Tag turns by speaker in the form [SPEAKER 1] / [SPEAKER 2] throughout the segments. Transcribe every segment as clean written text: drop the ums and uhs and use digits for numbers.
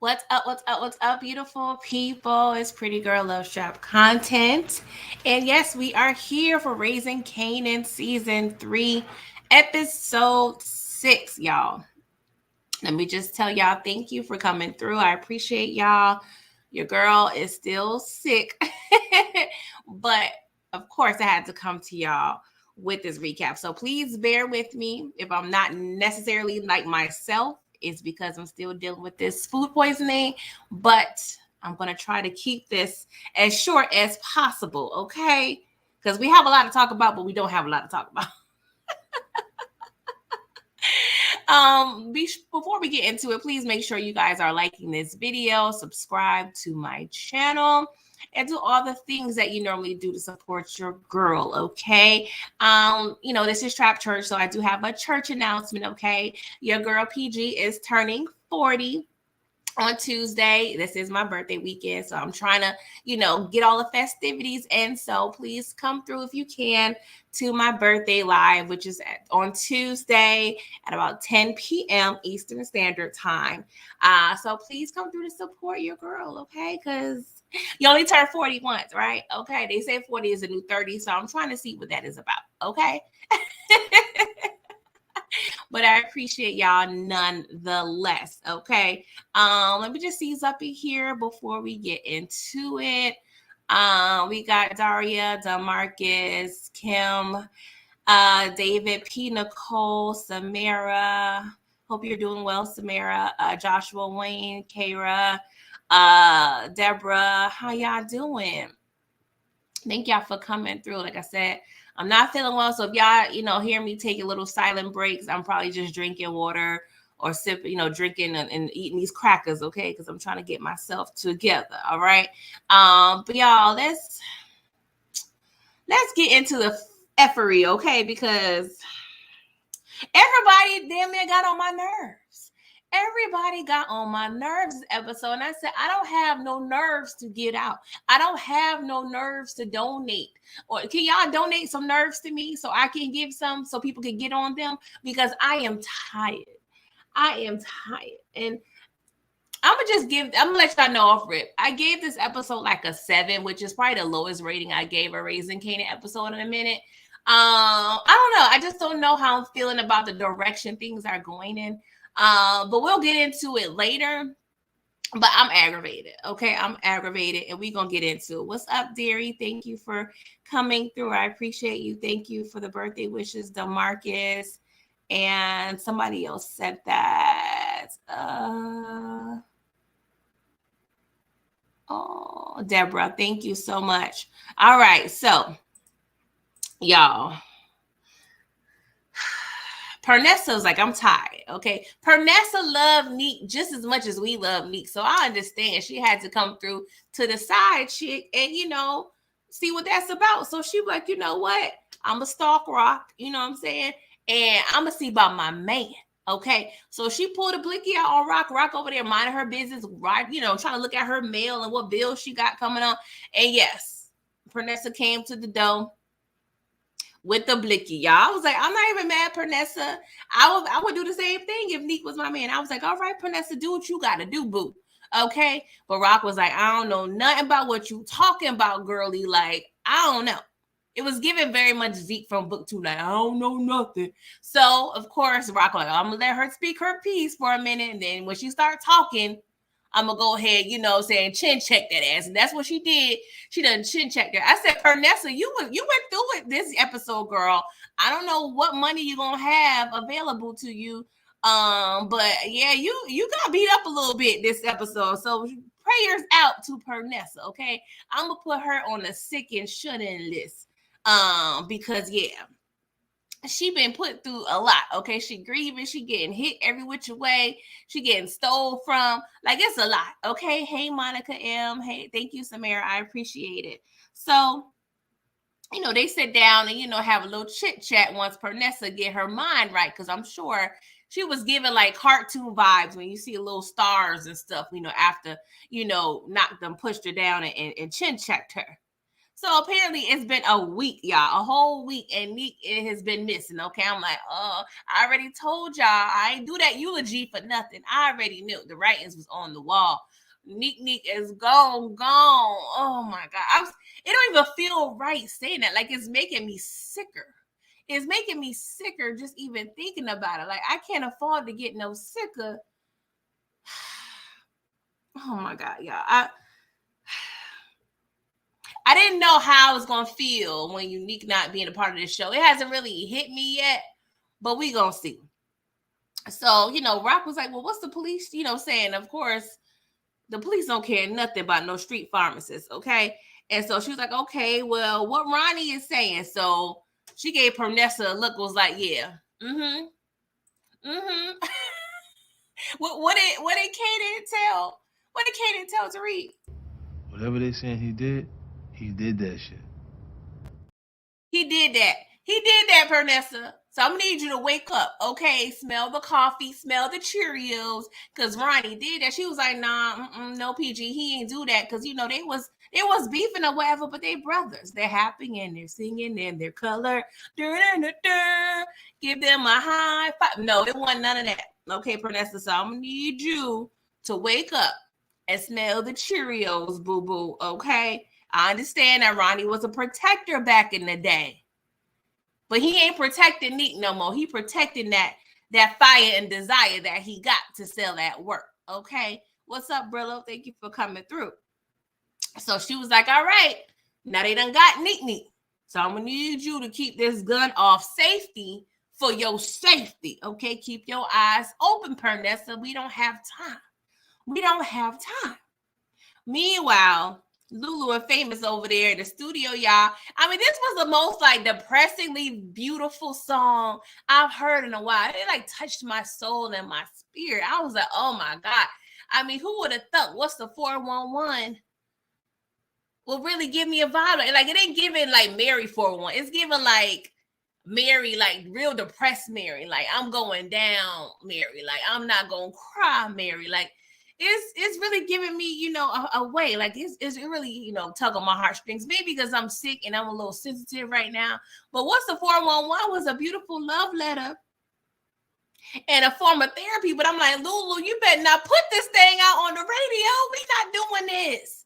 [SPEAKER 1] What's up? What's up? What's up, beautiful people? It's Pretty Girl Love Shop content. And yes, we are here for Raising Kanan season 3, episode 6, y'all. Let me just tell y'all thank you for coming through. I appreciate y'all. Your girl is still sick, but of course, I had to come to y'all with this recap. So please bear with me if I'm not necessarily like myself. It's because I'm still dealing with this food poisoning, but I'm going to try to keep this as short as possible, okay? Because we have a lot to talk about, but we don't have a lot to talk about. Before we get into it, please make sure you guys are liking this video, subscribe to my channel, and do all the things that you normally do to support your girl, okay? This is Trap Church, so I do have a church announcement, okay? Your girl PG is turning 40 on Tuesday. This is my birthday weekend, so I'm trying to, get all the festivities. And so please come through if you can to my birthday live, which is on Tuesday at about 10 p.m. Eastern Standard Time. So please come through to support your girl, okay? Because you only turn 40 once, right? Okay, they say 40 is a new 30, so I'm trying to see what that is about, okay? But I appreciate y'all nonetheless. Okay. Let me just seize up in here before we get into it. We got Daria, Demarcus, Kim, David, P. Nicole, Samara. Hope you're doing well, Samara. Joshua, Wayne, Kara, Deborah. How y'all doing? Thank y'all for coming through. Like I said, I'm not feeling well. So if y'all, hear me taking little silent breaks, I'm probably just drinking water or sipping, drinking and eating these crackers, okay? Because I'm trying to get myself together. All right. But y'all, let's get into the effery, okay? Because everybody damn near got on my nerves. Everybody got on my nerves this episode. And I said, I don't have no nerves to get out. I don't have no nerves to donate. Or can y'all donate some nerves to me so I can give some so people can get on them? Because I am tired. I am tired. And I'm gonna let y'all know off rip. I gave this episode like a 7, which is probably the lowest rating I gave a Raising Kanan episode in a minute. I don't know. I just don't know how I'm feeling about the direction things are going in. But we'll get into it later. But I'm aggravated. Okay, I'm aggravated, and we're gonna get into it. What's up, dearie? Thank you for coming through. I appreciate you. Thank you for the birthday wishes, Demarcus. And somebody else said that. Oh, Deborah, thank you so much. All right, so y'all. Pernessa's like, I'm tired. Okay. Pernessa loved Neek just as much as we love Neek. So I understand she had to come through to the side chick and, see what that's about. So she was like, you know what? I'm a stalk Rock. You know what I'm saying? And I'm going to see about my man. Okay. So she pulled a blicky out on Rock. Rock over there minding her business, right? Trying to look at her mail and what bills she got coming on. And yes, Pernessa came to the door with the blicky, y'all. I was like, I'm not even mad, Pernessa. I would do the same thing if Neek was my man. I was like, all right, Pernessa, do what you gotta do, boo. Okay. But Rock was like, I don't know nothing about what you talking about, girly. Like, I don't know. It was given very much Zeke from book 2. Like, I don't know nothing. So, of course, Rock was like, I'm gonna let her speak her piece for a minute. And then when she started talking, I'm gonna go ahead, saying chin check that ass. And that's what she did. She done chin checked her. I said, Pernessa, you went through it this episode, girl. I don't know what money you're gonna have available to you. But yeah, you got beat up a little bit this episode. So prayers out to Pernessa, okay? I'm gonna put her on the sick and shut-in list. Because yeah, she been put through a lot. Okay, she grieving, she getting hit every which way, she getting stole from. Like, it's a lot. Okay, hey Monica M, hey, thank you Samara, I appreciate it. So they sit down and have a little chit chat once Pernessa get her mind right, because I'm sure she was giving like cartoon vibes when you see little stars and stuff, after knocked them, pushed her down and chin checked her. So apparently it's been a week, y'all, a whole week, and Neek has been missing. Okay, I'm like, oh, I already told y'all I ain't do that eulogy for nothing. I already knew the writings was on the wall. Neek is gone. Oh my God, it don't even feel right saying that. Like, it's making me sicker. It's making me sicker just even thinking about it. Like, I can't afford to get no sicker. Oh my God, y'all. I didn't know how I was gonna feel when Unique not being a part of this show. It hasn't really hit me yet, but we gonna see. So, Rock was like, well, what's the police, saying? Of course, the police don't care nothing about no street pharmacists, okay? And so she was like, okay, well, what Ronnie is saying. So she gave Pernessa a look, was like, yeah, what did Kanan tell? What did Kanan tell to read?
[SPEAKER 2] Whatever they saying he did that shit.
[SPEAKER 1] He did that, Pernessa. So I'm gonna need you to wake up, okay? Smell the coffee, smell the Cheerios, because Ronnie did that. She was like, nah, no, PG, he ain't do that, because they was beefing or whatever, but they brothers. They're happy and they're singing and they're color. Give them a high five. No, it wasn't none of that. Okay, Pernessa. So I'm gonna need you to wake up and smell the Cheerios, boo-boo, okay? I understand that Ronnie was a protector back in the day, but he ain't protecting Neek no more. He protecting that fire and desire that he got to sell at work. Okay, what's up, Brillo? Thank you for coming through. So she was like, all right, now they done got Neek. So I'm gonna need you to keep this gun off safety for your safety. Okay, keep your eyes open, Pernessa. We don't have time. Meanwhile, Lulu and Famous over there in the studio, y'all. I mean, this was the most like depressingly beautiful song I've heard in a while. It like touched my soul and my spirit. I was like, oh my God. I mean, who would have thought what's the 411 will really give me a vibe? Like, it ain't giving like Mary 411. It's giving like Mary, like real depressed Mary. Like, I'm going down, Mary. Like, I'm not gonna cry, Mary. Like, it's really giving me, a way. Like, it's really, tug on my heartstrings. Maybe because I'm sick and I'm a little sensitive right now. But what's the 411 was a beautiful love letter and a form of therapy. But I'm like, Lulu, you better not put this thing out on the radio. We not doing this.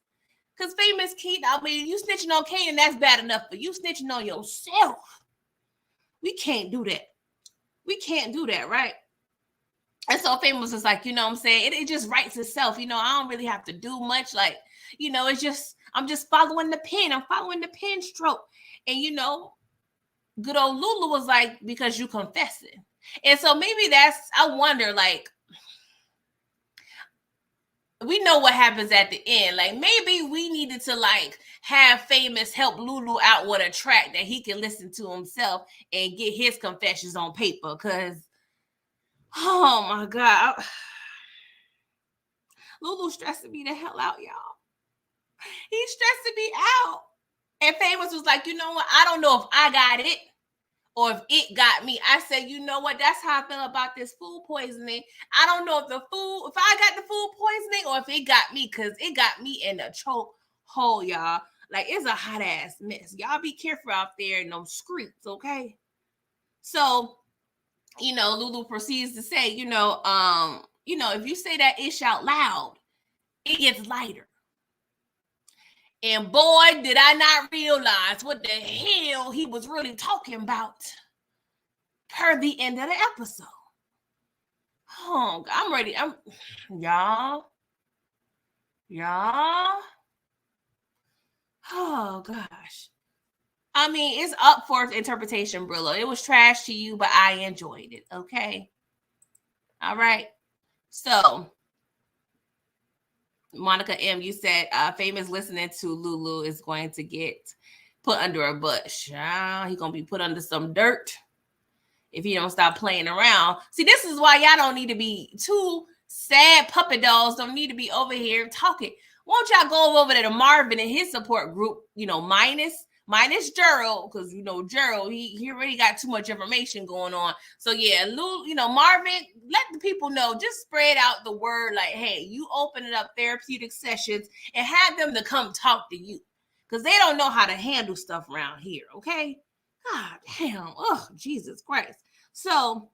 [SPEAKER 1] Because Famous Keith, I mean, you snitching on Kanan, that's bad enough. But you snitching on yourself. We can't do that, right? And so Famous was like, what I'm saying? It just writes itself. I don't really have to do much. Like, it's just, I'm just following the pen. I'm following the pen stroke. And, good old Lulu was like, because you confessing. And so maybe I wonder, like, we know what happens at the end. Like, maybe we needed to, like, have Famous help Lulu out with a track that he can listen to himself and get his confessions on paper. Because, oh my God. Lulu stressing me the hell out, y'all. He's stressing me out. And Famous was like, you know what? I don't know if I got it or if it got me. I said, you know what? That's how I feel about this food poisoning. I don't know if I got the food poisoning or if it got me, because it got me in a choke hole, y'all. Like, it's a hot ass mess. Y'all be careful out there in those streets, okay? So, Lulu proceeds to say, if you say that ish out loud, it gets lighter. And boy, did I not realize what the hell he was really talking about per the end of the episode. Oh, I'm ready. Y'all. Oh, gosh. I mean, it's up for interpretation, Brillo. It was trash to you, but I enjoyed it, okay? All right. So, Monica M., you said Famous listening to Lulu is going to get put under a bush. He's going to be put under some dirt if he don't stop playing around. See, this is why y'all don't need to be too sad. Puppet dolls don't need to be over here talking. Won't y'all go over to Marvin and his support group, minus Gerald, because Gerald, he already got too much information going on. So yeah, Marvin, let the people know, just spread out the word, like, hey, you opening up therapeutic sessions and have them to come talk to you. because they don't know how to handle stuff around here, okay? God damn. Oh, Jesus Christ. So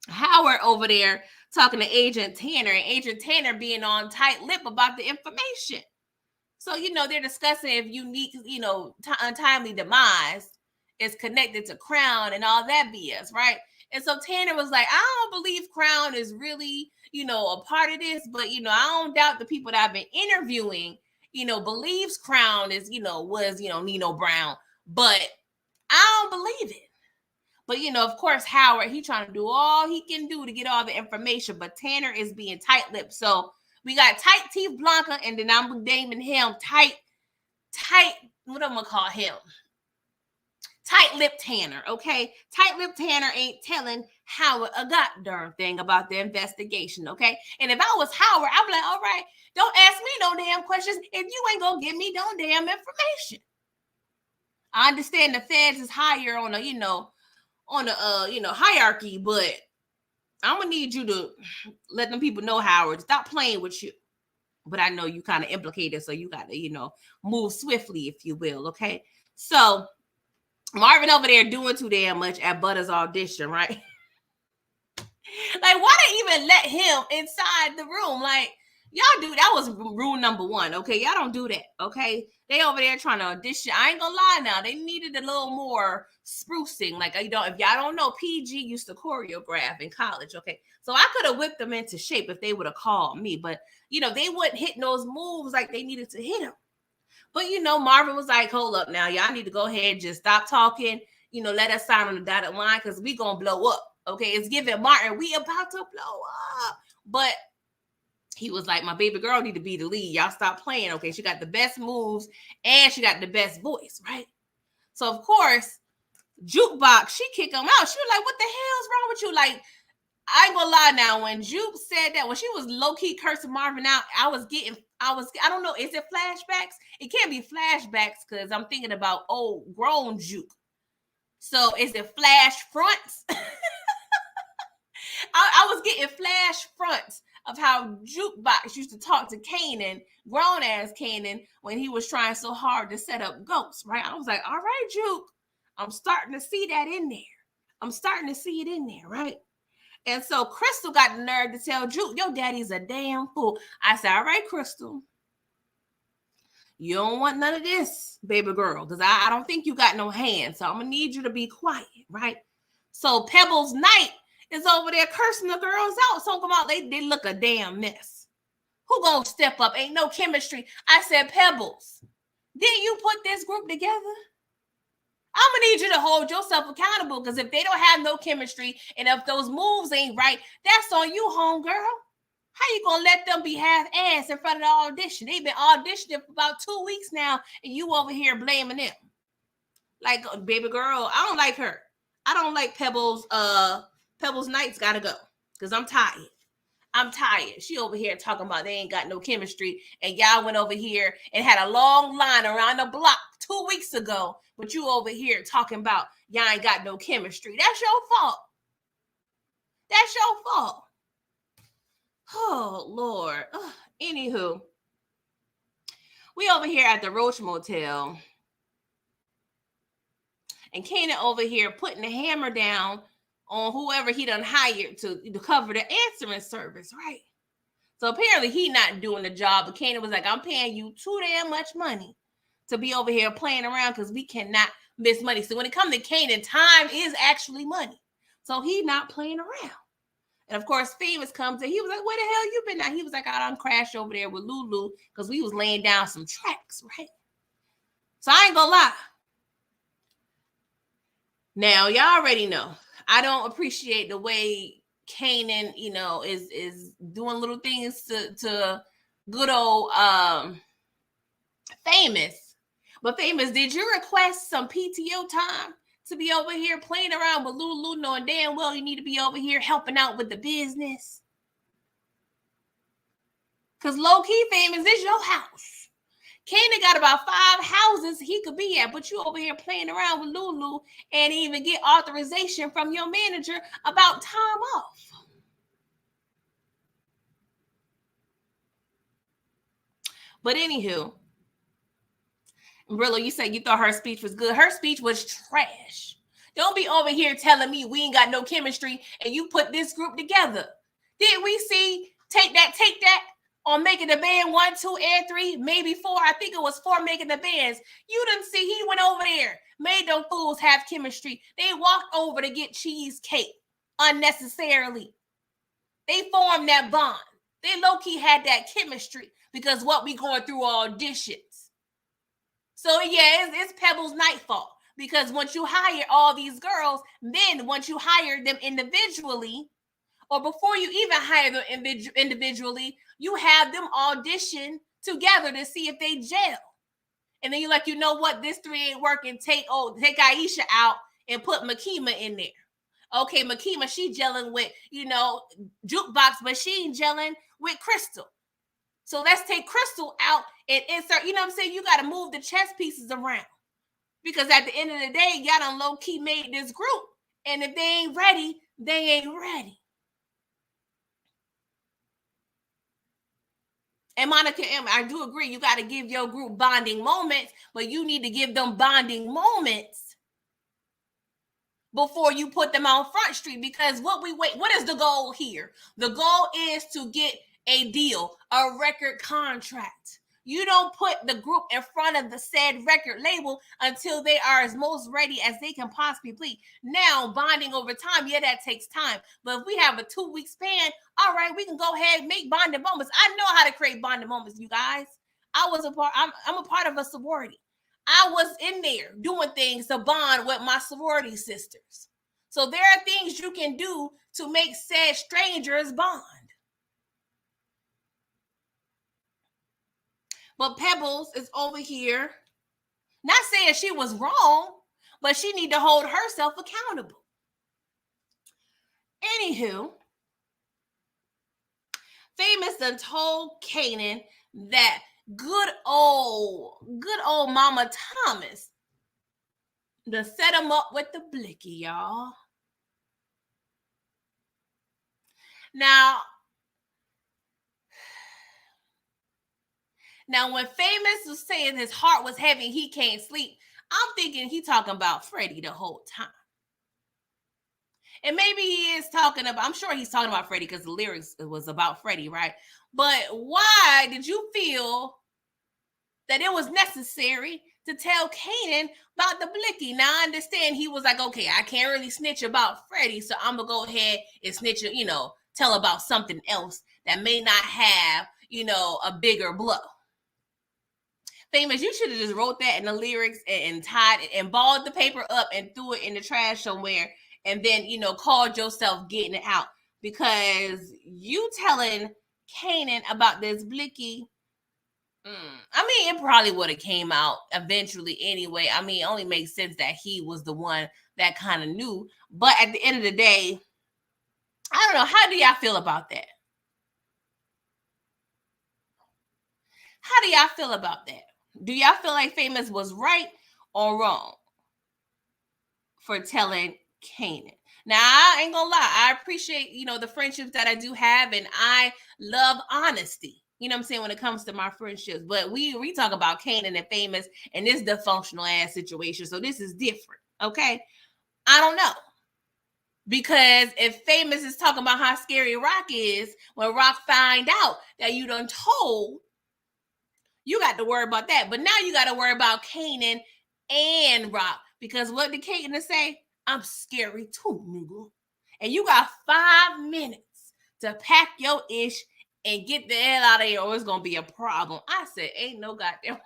[SPEAKER 1] Howard over there talking to Agent Tanner, and Agent Tanner being on tight lip about the information. So, they're discussing if Unique, untimely demise is connected to Crown and all that BS, right? And so Tanner was like, I don't believe Crown is really, a part of this, but, I don't doubt the people that I've been interviewing, believes Crown is, was, Nino Brown, but I don't believe it. But, of course, Howard, he trying to do all he can do to get all the information, but Tanner is being tight-lipped. So we got tight teeth Blanca, and then I'm naming him tight, what am I gonna call him? Tight-lipped Tanner, okay? Tight-lipped Tanner ain't telling Howard a goddamn thing about the investigation, okay? And if I was Howard, I'd be like, all right, don't ask me no damn questions if you ain't gonna give me no damn information. I understand the feds is higher on a hierarchy, but I'm gonna need you to let them people know, Howard, stop playing with you. But I know you kind of implicated, so you got to, move swiftly, if you will, okay? So Marvin over there doing too damn much at Butter's audition, right? Like, why they even let him inside the room? Like, y'all do, that was rule number one, okay? Y'all don't do that, okay? They over there trying to audition. I ain't gonna lie now. They needed a little more sprucing. Like, if y'all don't know, PG used to choreograph in college, okay? So I could have whipped them into shape if they would have called me. But, they wouldn't hit those moves like they needed to hit them. But, Marvin was like, hold up now. Y'all need to go ahead and just stop talking. Let us sign on the dotted line because we going to blow up. Okay, it's giving Martin, we about to blow up. But he was like, my baby girl need to be the lead. Y'all stop playing. Okay, she got the best moves and she got the best voice, right? So, of course, Jukebox, she kicked him out. She was like, what the hell's wrong with you? Like, I ain't gonna lie now. When Juke said that, when she was low-key cursing Marvin out, I don't know, is it flashbacks? It can't be flashbacks because I'm thinking about old grown Juke. So is it flash fronts? I was getting flash fronts of how Jukebox used to talk to Kanan, grown ass Kanan, when he was trying so hard to set up Ghosts, right? I was like, all right, Juke, I'm starting to see that in there. I'm starting to see it in there, right? And so Crystal got the nerve to tell Juke, your daddy's a damn fool. I said, all right, Crystal, you don't want none of this, baby girl, because I don't think you got no hands. So I'm going to need you to be quiet, right? So Pebbles Knight is over there cursing the girls out. So come out, they look a damn mess. Who gonna step up? Ain't no chemistry. I said, Pebbles, didn't you put this group together? I'm gonna need you to hold yourself accountable, because if they don't have no chemistry and if those moves ain't right, that's on you, homegirl. How you gonna let them be half-ass in front of the audition? They've been auditioning for about 2 weeks now, and you over here blaming them. Like, baby girl, I don't like her. I don't like Pebbles. Pebbles Knight's gotta go, because I'm tired. I'm tired. She over here talking about they ain't got no chemistry, and y'all went over here and had a long line around the block 2 weeks ago, but you over here talking about y'all ain't got no chemistry. That's your fault. That's your fault. Oh, Lord. Anywho, we over here at the Roach Motel, and Kanan over here putting the hammer down on whoever he done hired to cover the answering service, right? So apparently he not doing the job, but Kanan was like, I'm paying you too damn much money to be over here playing around, because we cannot miss money. So when it comes to Kanan, time is actually money. So he not playing around. And of course, Famous comes and he was like, where the hell you been at? He was like, I done crashed over there with Lulu because we was laying down some tracks, right? So I ain't gonna lie. Now, y'all already know, I don't appreciate the way Kanan, is doing little things to good old Famous. But Famous, did you request some PTO time to be over here playing around with Lulu, knowing damn well you need to be over here helping out with the business? Because low-key, Famous, this is your house. Kanan got about 5 houses he could be at, but you over here playing around with Lulu and even get authorization from your manager about time off. But anywho, Brillo, you said you thought her speech was good. Her speech was trash. Don't be over here telling me we ain't got no chemistry and you put this group together. Did we see take that on Making the Band 1, 2, and 3, maybe 4? I think it was 4 Making the Bands. You didn't see he went over there, made them fools have chemistry. They walked over to get cheesecake unnecessarily. They formed that bond. They low-key had that chemistry because what we going through auditions. So yeah, it's Pebbles' nightfall because once you hire all these girls, then once you hire them individually, or before you even hire them individually, you have them audition together to see if they gel. And then you're like, you know what? This 3 ain't working. Take Aisha out and put Makima in there. Okay, Makima, she gelling with, Jukebox, but she ain't gelling with Crystal. So let's take Crystal out and insert, you know what I'm saying? You got to move the chess pieces around. Because at the end of the day, y'all done low-key made this group. And if they ain't ready, they ain't ready. And Monica M, I do agree, you got to give your group bonding moments, but you need to give them bonding moments before you put them on Front Street. Because what is the goal here? The goal is to get a deal, a record contract. You don't put the group in front of the said record label until they are as most ready as they can possibly be. Now, bonding over time, yeah, that takes time. But if we have a 2-week span, all right, we can go ahead and make bonding moments. I know how to create bonding moments, you guys. I'm a part of a sorority. I was in there doing things to bond with my sorority sisters. So there are things you can do to make said strangers bond. But Pebbles is over here, not saying she was wrong, but she need to hold herself accountable. Anywho, Famous done told Kanan that good old Mama Thomas to set him up with the blicky, y'all. Now, when Famous was saying his heart was heavy, he can't sleep, I'm thinking he talking about Freddie the whole time. And maybe he is talking about, I'm sure he's talking about Freddie because the lyrics was about Freddie, right? But why did you feel that it was necessary to tell Kanan about the blicky? Now, I understand he was like, okay, I can't really snitch about Freddie, so I'm going to go ahead and snitch, tell about something else that may not have, a bigger blow. Famous, you should have just wrote that in the lyrics and tied it and balled the paper up and threw it in the trash somewhere and then, called yourself getting it out. Because you telling Kanan about this blicky, it probably would have came out eventually anyway. It only makes sense that he was the one that kind of knew. But at the end of the day, I don't know. How do y'all feel about that? How do y'all feel about that? Do y'all feel like Famous was right or wrong for telling Kanan? Now, I ain't gonna lie. I appreciate, the friendships that I do have, and I love honesty. You know what I'm saying, when it comes to my friendships. But we talk about Kanan and Famous and this dysfunctional ass situation. So this is different. Okay. I don't know. Because if Famous is talking about how scary Rock is, when Rock find out that you done told, you got to worry about that. But now you got to worry about Kanan and Rock. Because what did Kanan say? I'm scary too, nigga. And you got 5 minutes to pack your ish and get the hell out of here, or it's going to be a problem. I said, ain't no goddamn.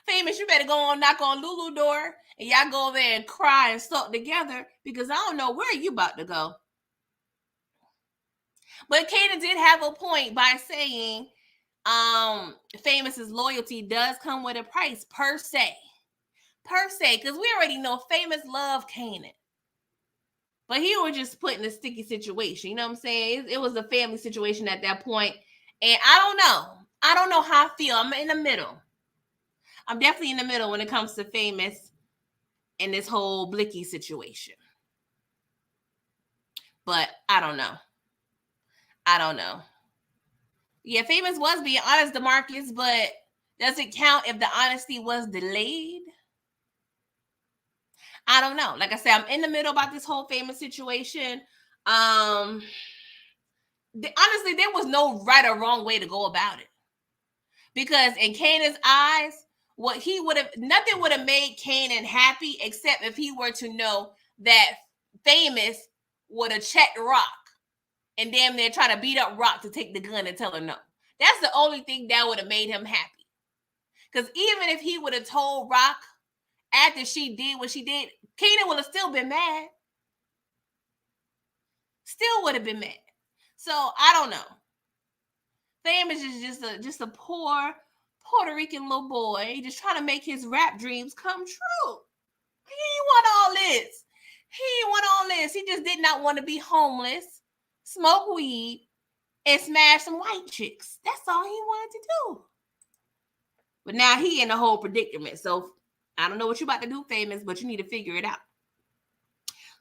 [SPEAKER 1] Famous, you better go on, knock on Lulu door, and y'all go over there and cry and sulk together, because I don't know where you about to go. But Kanan did have a point by saying Famous's loyalty does come with a price, per se, because we already know Famous love Kanan. But he was just put in a sticky situation. You know what I'm saying? It was a family situation at that point. And I don't know. I don't know how I feel. I'm in the middle. I'm definitely in the middle when it comes to Famous and this whole blicky situation. But I don't know. Yeah, Famous was being honest, DeMarcus, but Does it count if the honesty was delayed? I don't know. Like I said, I'm in the middle about this whole Famous situation. Honestly, there was no right or wrong way to go about it. Because in Kanan's eyes, what he would have, nothing would have made Kanan happy except if he were to know that Famous would have checked Rock and damn near try to beat up Rock to take the gun and tell her no. That's the only thing that would have made him happy. Because even if he would have told Rock after she did what she did, Kanan would have still been mad. Still would have been mad. So I don't know. Famous is just a poor Puerto Rican little boy just trying to make his rap dreams come true. He want all this. He want all this. He just did not want to be homeless, smoke weed, and smash some white chicks. That's all he wanted to do. But now he in a whole predicament. So I don't know what you about to do, Famous, but you need to figure it out.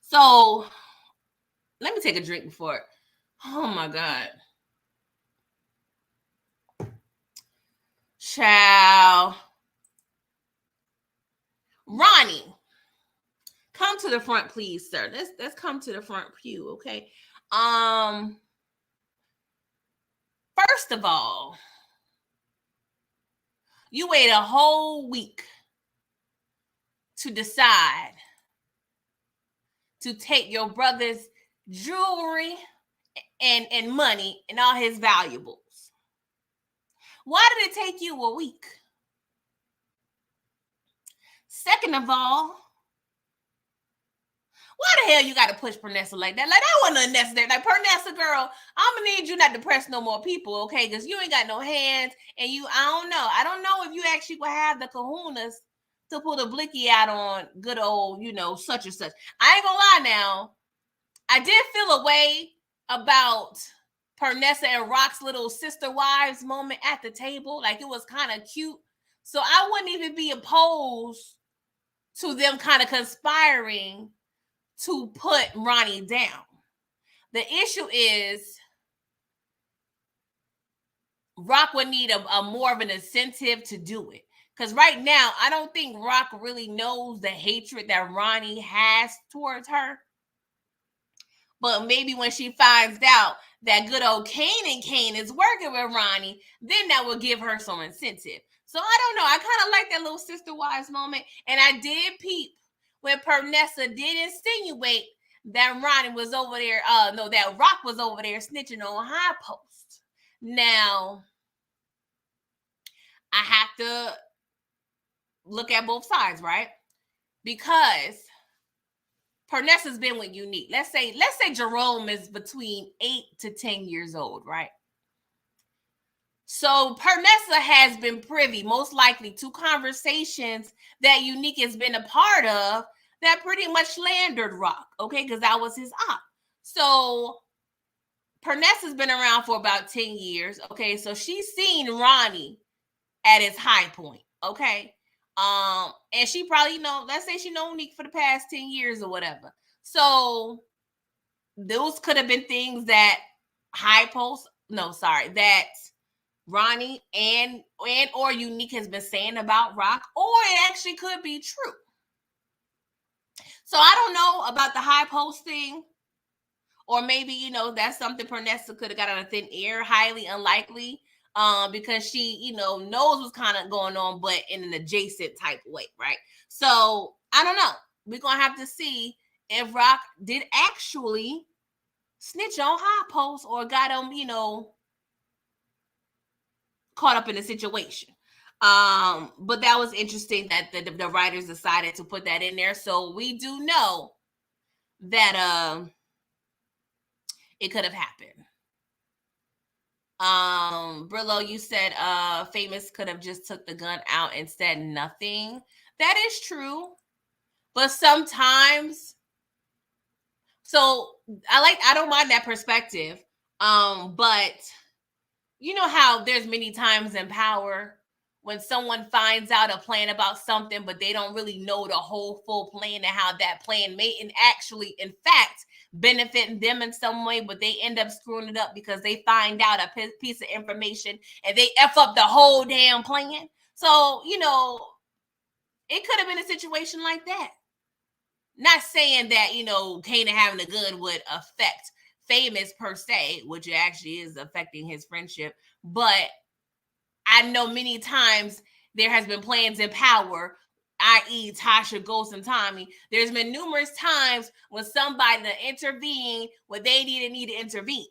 [SPEAKER 1] So let me take a drink before it. Oh my God. Child. Ronnie, come to the front, please, sir. Let's come to the front pew, okay? First of all, you wait a whole week to decide to take your brother's jewelry and money and all his valuables. Why did it take you a week? Second of all, why the hell you got to push Pernessa like that? Like, that wasn't unnecessary. Like, Pernessa, girl, I'm going to need you not to press no more people, okay? Because you ain't got no hands, and I don't know if you actually will have the kahunas to pull the blicky out on good old, such and such. I ain't going to lie now. I did feel a way about Pernessa and Rock's little sister wives moment at the table. Like, it was kind of cute. So I wouldn't even be opposed to them kind of conspiring to put Ronnie down. The issue is Rock would need a more of an incentive to do it. Because right now, I don't think Rock really knows the hatred that Ronnie has towards her. But maybe when she finds out that good old Kanan is working with Ronnie, then that will give her some incentive. So I don't know. I kind of like that little sister wives moment. And I did peep when Pernessa did insinuate that Ronnie was over there. That Rock was over there snitching on High Post. Now, I have to look at both sides, right? Because Pernessa's been with Unique. Let's say Jerome is between 8 to 10 years old, right? So Pernessa has been privy, most likely, to conversations that Unique has been a part of that pretty much slandered Rock, okay? Because that was his aunt. So Pernessa's been around for about 10 years, okay? So she's seen Ronnie at his high point, okay? And she probably, let's say she known Unique for the past 10 years or whatever. So those could have been things that that Ronnie and or Unique has been saying about Rock, or it actually could be true. So I don't know about the High Post thing, or maybe, that's something Pernessa could have got on a thin air. Highly unlikely, because she, knows what's kind of going on, but in an adjacent type way, right? So I don't know. We're going to have to see if Rock did actually snitch on High Post or got him, caught up in a situation. But that was interesting that the writers decided to put that in there. So we do know that it could have happened. Brillo, you said Famous could have just took the gun out and said nothing. That is true. But sometimes, so I don't mind that perspective. But you know how there's many times in power when someone finds out a plan about something, but they don't really know the whole full plan and how that plan may actually, in fact, benefit them in some way, but they end up screwing it up because they find out a piece of information and they F up the whole damn plan. So, it could have been a situation like that. Not saying that, Kanan having a gun would affect Famous per se, which actually is affecting his friendship. But I know many times there has been plans in power, i.e. Tasha, Ghost, and Tommy. There's been numerous times when somebody to intervene when they need to intervene.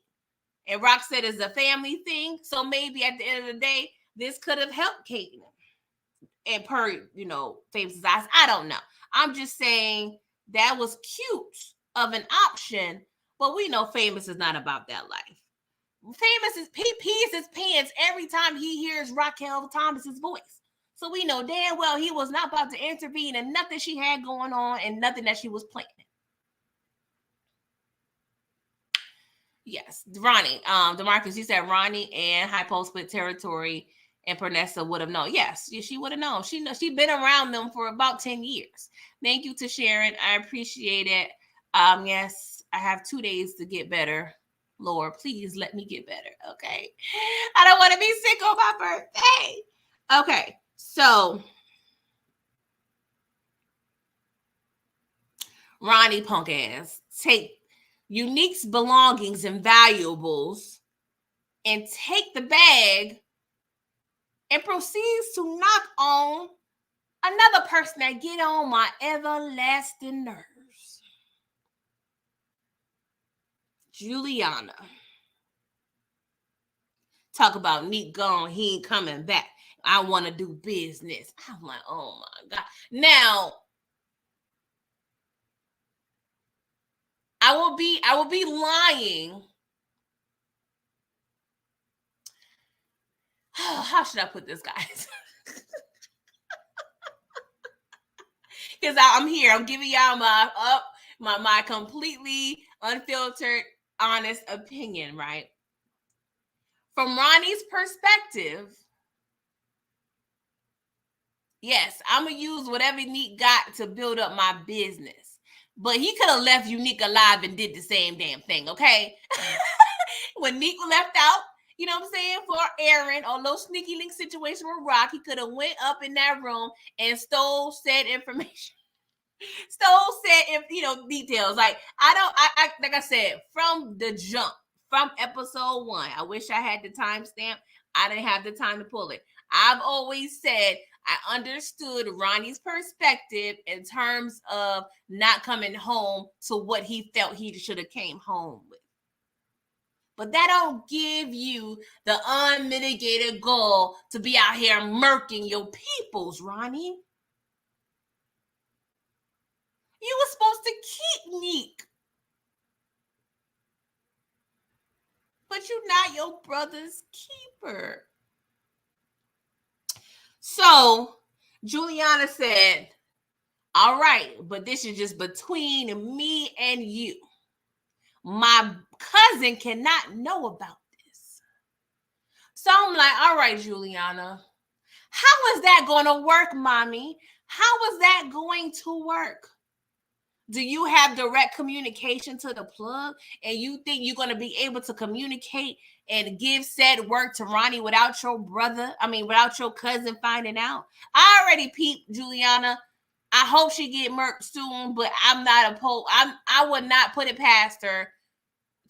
[SPEAKER 1] And Rock said it's a family thing. So maybe at the end of the day, this could have helped Kanan. And per, Famous' eyes, I don't know. I'm just saying that was cute of an option, but we know Famous is not about that life. Famous is he pees his pants every time he hears Raquel Thomas's voice. So we know damn well he was not about to intervene in nothing she had going on and nothing that she was planning. Yes, Ronnie. DeMarcus, you said Ronnie and Hypo split territory, and Pernessa would have known. Yes, she would have known. She'd been around them for about 10 years. Thank you to Sharon. I appreciate it. Yes, I have 2 days to get better. Lord, please let me get better. Okay. I don't want to be sick on my birthday. Okay. So Ronnie punk ass take Unique's belongings and valuables and take the bag and proceeds to knock on another person that get on my everlasting nerves. Juliana. Talk about Neat gone, he ain't coming back. I want to do business. I'm like, oh my God. Now, I will be lying. How should I put this, guys? Because I'm here. I'm giving y'all my completely unfiltered, honest opinion, right? From Ronnie's perspective, yes, I'm going to use whatever Neat got to build up my business. But he could have left Unique alive and did the same damn thing, okay? When Neat left out, you know what I'm saying, for Aaron, or a little sneaky link situation with Rock, he could have went up in that room and stole said information. Stole said, details. Like, I like I said, from the jump, from episode 1, I wish I had the timestamp. I didn't have the time to pull it. I've always said I understood Ronnie's perspective in terms of not coming home to what he felt he should have came home with. But that don't give you the unmitigated goal to be out here murking your peoples, Ronnie. You were supposed to keep Neek. But you're not your brother's keeper. So Juliana said, all right, but this is just between me and you. My cousin cannot know about this. So I'm like, all right, Juliana, how is that going to work, mommy? How is that going to work? Do you have direct communication to the plug, and you think you're going to be able to communicate and give said work to Ronnie without without your cousin finding out? I already peeped Juliana. I hope she get murked soon, but I'm not opposed. I would not put it past her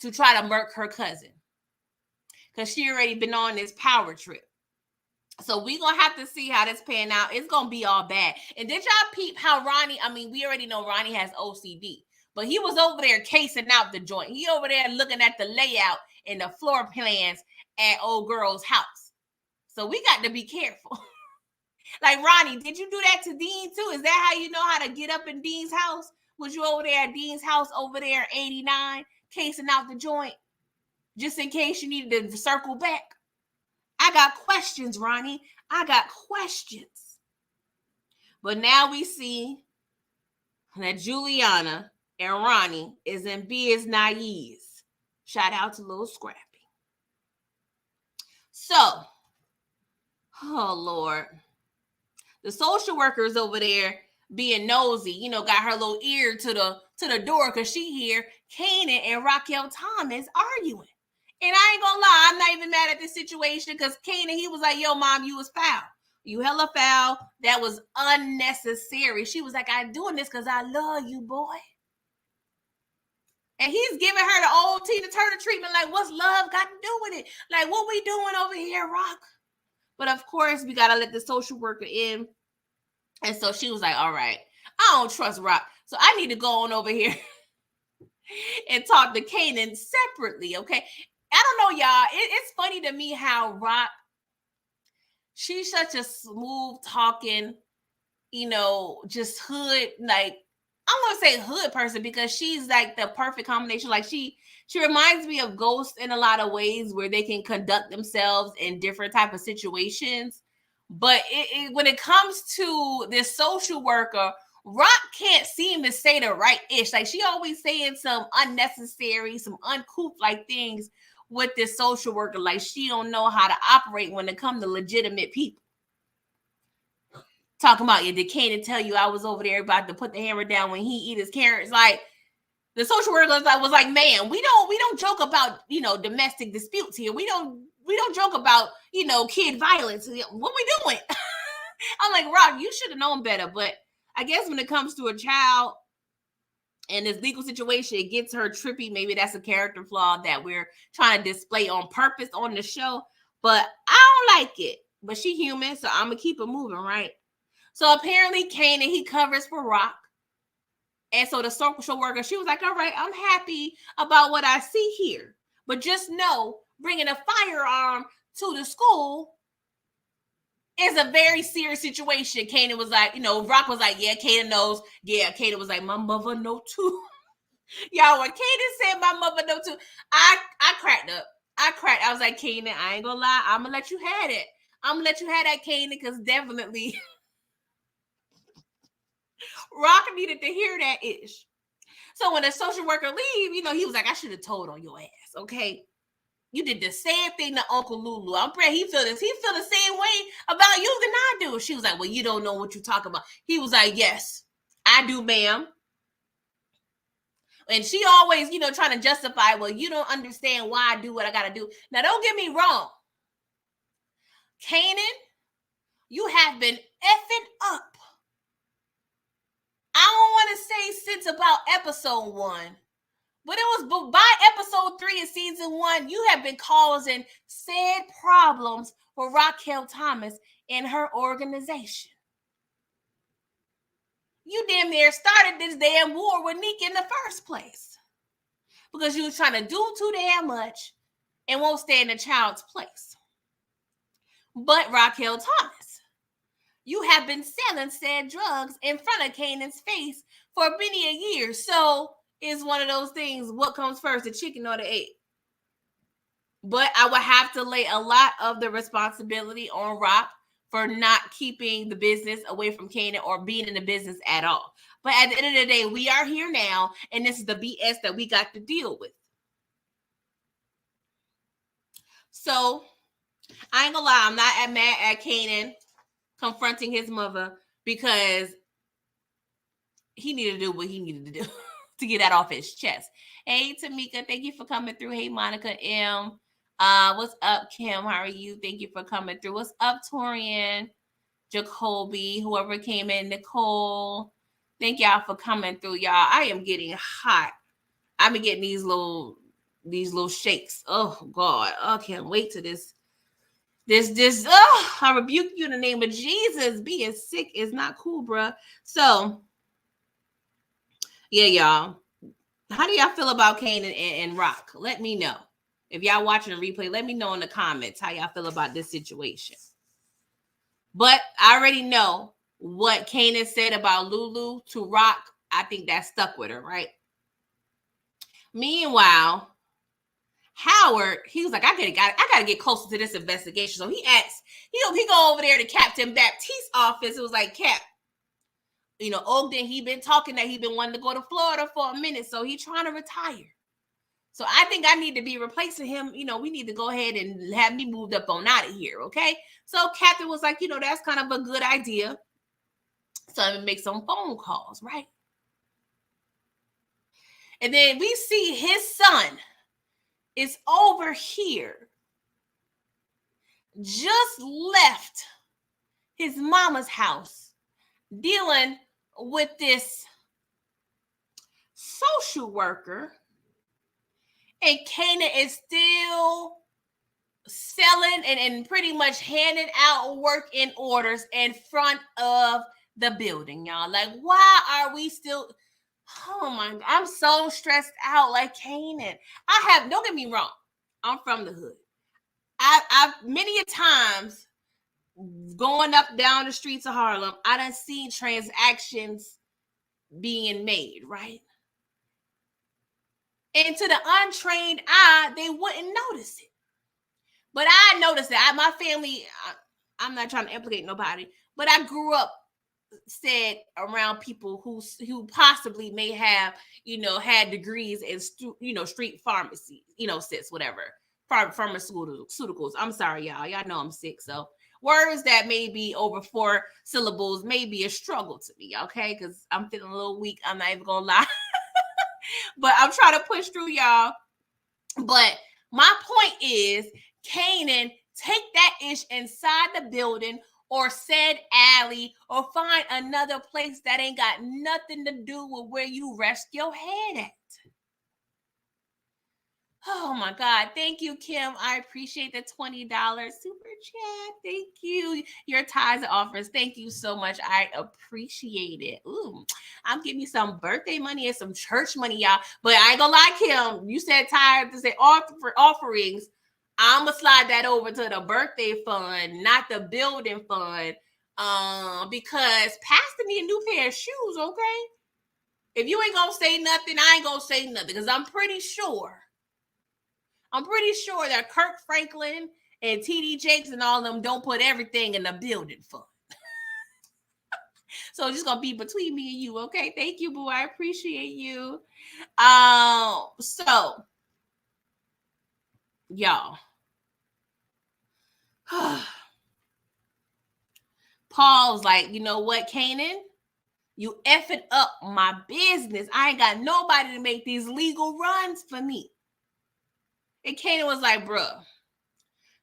[SPEAKER 1] to try to murk her cousin, because she already been on this power trip. So we're going to have to see how this pan out. It's going to be all bad. And did y'all peep how Ronnie, we already know Ronnie has OCD, but he was over there casing out the joint. He over there looking at the layout and the floor plans at old girl's house. So we got to be careful. Like, Ronnie, did you do that to Dean too? Is that how you know how to get up in Dean's house? Was you over there at Dean's house over there 89 casing out the joint just in case you needed to circle back? I got questions, Ronnie. I got questions. But now we see that Juliana and Ronnie is in biz naive. Shout out to Lil Scrappy. So, oh Lord, the social workers over there being nosy, got her little ear to the door because she hear Kanan and Raquel Thomas arguing. And I ain't gonna lie, I'm not even mad at this situation because Kanan, he was like, yo, mom, you was foul. You hella foul. That was unnecessary. She was like, I'm doing this because I love you, boy. And he's giving her the old Tina Turner treatment, like, what's love got to do with it? Like, what we doing over here, Rock? But of course, we got to let the social worker in. And so she was like, all right, I don't trust Rock. So I need to go on over here and talk to Kanan separately, okay? I don't know, y'all. It's funny to me how Rock, she's such a smooth talking, just hood, like, I don't want to say hood person because she's like the perfect combination. Like she reminds me of Ghost in a lot of ways where they can conduct themselves in different type of situations. But when it comes to this social worker, Rock can't seem to say the right ish. Like she always saying some unnecessary, some uncouth like things with this social worker. Like she don't know how to operate when it comes to legitimate people. Talking about you, did Kanan tell you I was over there about to put the hammer down when he eat his carrots? Like the social worker was like, man, we don't joke about domestic disputes here. We don't joke about kid violence. What we doing? I'm like, Rob, you should have known better. But I guess when it comes to a child and this legal situation, it gets her trippy. Maybe that's a character flaw that we're trying to display on purpose on the show. But I don't like it. But she human, so I'm gonna keep it moving, right? So apparently Kanan, he covers for Rock. And so the social worker, she was like, all right, I'm happy about what I see here. But just know, bringing a firearm to the school is a very serious situation. Kanan was like, Rock was like, yeah, Kanan knows. Yeah, Kanan was like, my mother know too. Y'all, when Kanan said my mother know too, I cracked up. I was like, Kanan, I ain't gonna lie. I'm gonna let you have it. I'm gonna let you have that, Kanan, because definitely Rock needed to hear that ish. So when the social worker leave, he was like, I should have told on your ass, okay? You did the same thing to Uncle Lulu. I'm praying he feel this. He feel the same way about you than I do. She was like, well, you don't know what you're talking about. He was like, yes, I do, ma'am. And she always, trying to justify, well, you don't understand why I do what I got to do. Now, don't get me wrong. Kanan, you have been effing up. I don't want to say since about episode 1. But it was by episode 3 of season 1, you have been causing sad problems for Raquel Thomas and her organization. You damn near started this damn war with Nick in the first place. Because you was trying to do too damn much and won't stay in the child's place. But Raquel Thomas, you have been selling said drugs in front of Kanan's face for many a year. So it's one of those things, what comes first, the chicken or the egg? But I would have to lay a lot of the responsibility on Rock for not keeping the business away from Kanan or being in the business at all. But at the end of the day, we are here now, and this is the BS that we got to deal with. So I ain't gonna lie, I'm not mad at Kanan confronting his mother because he needed to do what he needed to do to get that off his chest. Hey, Tamika, thank you for coming through. Hey, Monica M. What's up, Kim? How are you? Thank you for coming through. What's up, Torian, Jacoby, whoever came in, Nicole. Thank y'all for coming through, y'all. I am getting hot. I've been getting these little shakes. Oh God, I can't wait to this. I rebuke you in the name of Jesus. Being sick is not cool, bruh. So, yeah, y'all. How do y'all feel about Kanan and Rock? Let me know. If y'all watching a replay, let me know in the comments how y'all feel about this situation. But I already know what Kanan said about Lulu to Rock. I think that stuck with her, right? Meanwhile, Howard, he was like, I gotta get closer to this investigation. So he asked, he go over there to Captain Baptiste's office. It was like, Cap, Ogden, he been talking that he been wanting to go to Florida for a minute. So he trying to retire. So I think I need to be replacing him. We need to go ahead and have me moved up on out of here, okay? So Captain was like, that's kind of a good idea. So I'm gonna make some phone calls, right? And then we see his son is over here, just left his mama's house, dealing with this social worker, and Kanan is still selling and pretty much handing out work orders in front of the building, y'all. Like, why are we still? Oh my God, I'm so stressed out. Like, Kanan, don't get me wrong, I'm from the hood. I've many a times going up down the streets of Harlem, I done seen transactions being made, right? And to the untrained eye, they wouldn't notice it. But I noticed that. My family, I'm not trying to implicate nobody, but I grew up said around people who possibly may have, had degrees in, street pharmacy, sits, whatever, pharmaceuticals. I'm sorry, y'all. Y'all know I'm sick, so words that may be over 4 syllables may be a struggle to me, okay? Because I'm feeling a little weak. I'm not even gonna lie. But I'm trying to push through, y'all. But my point is, Kanan, take that ish inside the building or said alley, or find another place that ain't got nothing to do with where you rest your head at. Oh my God. Thank you, Kim. I appreciate the $20 super chat. Thank you. Your ties and offers. Thank you so much. I appreciate it. Ooh, I'm giving you some birthday money and some church money, y'all. But I ain't gonna lie, Kim. You said tired to say offerings. I'm gonna slide that over to the birthday fund, not the building fund. Because Pastor need a new pair of shoes, okay? If you ain't gonna say nothing, I ain't gonna say nothing. Because I'm pretty sure that Kirk Franklin and TD Jakes and all of them don't put everything in the building fund. So it's just gonna be between me and you, okay? Thank you, boo. I appreciate you. So y'all. Paul's like, you know what, Kanan? You effing up my business. I ain't got nobody to make these legal runs for me. And Kanan was like, bruh,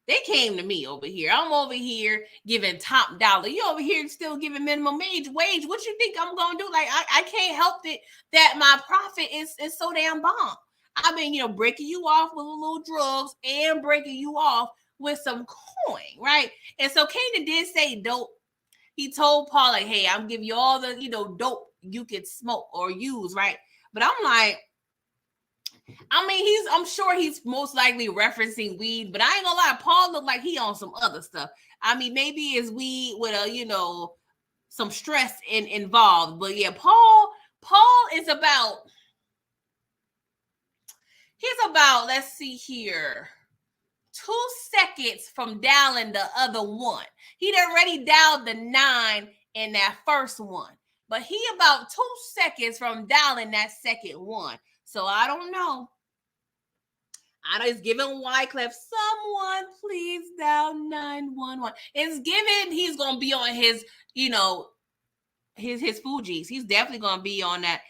[SPEAKER 1] they came to me over here. I'm over here giving top dollar. You over here still giving minimum wage. What you think I'm going to do? Like, I can't help it that my profit is so damn bomb. I've been, breaking you off with a little drugs and breaking you off with some coin, right? And so Kanan did say dope. He told Paul, like, hey, I'm giving you all the, dope you could smoke or use, right? But I'm like, I'm sure he's most likely referencing weed, but I ain't gonna lie, Paul looked like he on some other stuff. Maybe it's weed with a, some stress involved. But yeah, Paul is he's about, let's see here, 2 seconds from dialing the other one. He'd already dialed the 9 in that first one, but he about 2 seconds from dialing that second one. So I don't know. I know it's giving Wyclef, someone please dial 911. It's given he's gonna be on his, his Fugees. He's definitely gonna be on that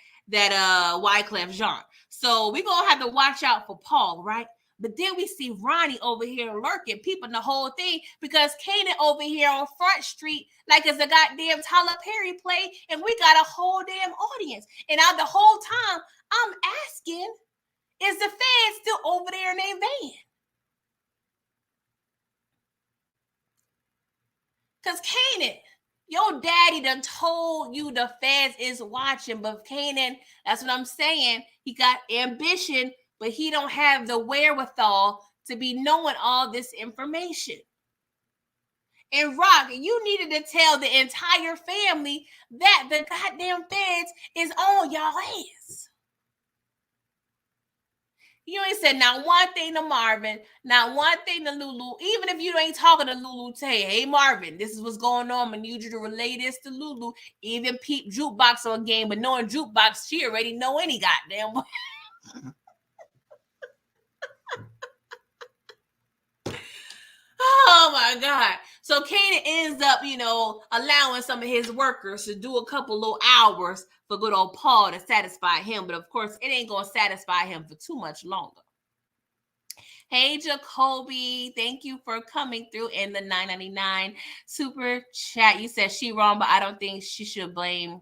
[SPEAKER 1] Wyclef genre. So we're gonna have to watch out for Paul, right? But then we see Ronnie over here lurking, peeping the whole thing, because Kanan over here on Front Street, like it's a goddamn Tyler Perry play, and we got a whole damn audience. And the whole time I'm asking, is the fans still over there in their van? Because Kanan, your daddy done told you the fans is watching, but Kanan, that's what I'm saying. He got ambition, but he don't have the wherewithal to be knowing all this information. And Rock, you needed to tell the entire family that the goddamn feds is on y'all ass. You ain't said not one thing to Marvin, not one thing to Lulu. Even if you ain't talking to Lulu, say, hey, Marvin, this is what's going on. I need you to relay this to Lulu. Even peep Jukebox on game, but knowing Jukebox, she already know any goddamn way. Oh my God. So Kanan ends up, allowing some of his workers to do a couple little hours for good old Paul to satisfy him. But of course, it ain't going to satisfy him for too much longer. Hey, Jacoby. Thank you for coming through in the $9.99 super chat. You said she wrong, but I don't think she should blame.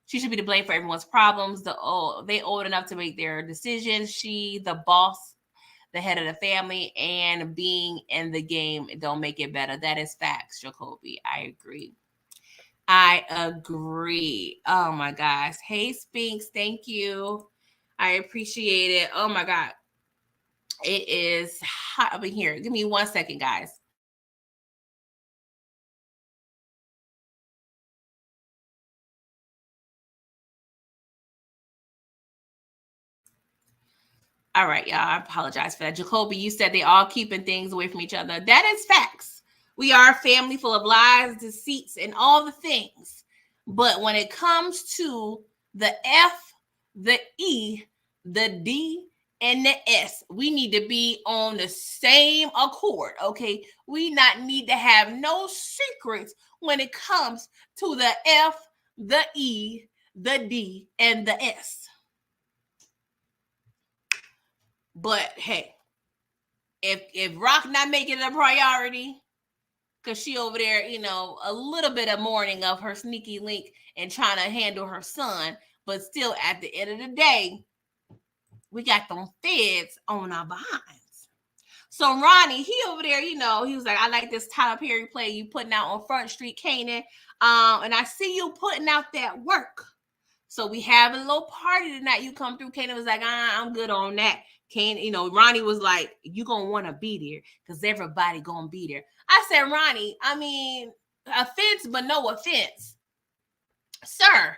[SPEAKER 1] She should be to blame for everyone's problems. They old enough to make their decisions. She, the boss, the head of the family, and being in the game don't make it better. That is facts, Jacoby. I agree. I agree. Oh my gosh. Hey, Spinks. Thank you. I appreciate it. Oh my God. It is hot up in here. Give me 1 second, guys. All right, y'all. I apologize for that. Jacoby, you said they all keeping things away from each other. That is facts. We are a family full of lies, deceits, and all the things. But when it comes to the F, the E, the D, and the S, we need to be on the same accord, okay? We not need to have no secrets when it comes to the F, the E, the D, and the S. But hey, if Rock not making it a priority, because she over there, a little bit of mourning of her sneaky link and trying to handle her son, but still at the end of the day, we got them feds on our behinds. So Ronnie, he over there, he was like, I like this Tyler Perry play you putting out on Front Street, Kanan. And I see you putting out that work. So we have a little party tonight. You come through. Kanan was like, I'm good on that. Ronnie was like, you going to want to be there because everybody going to be there. I said, Ronnie, I mean, offense, but no offense. Sir,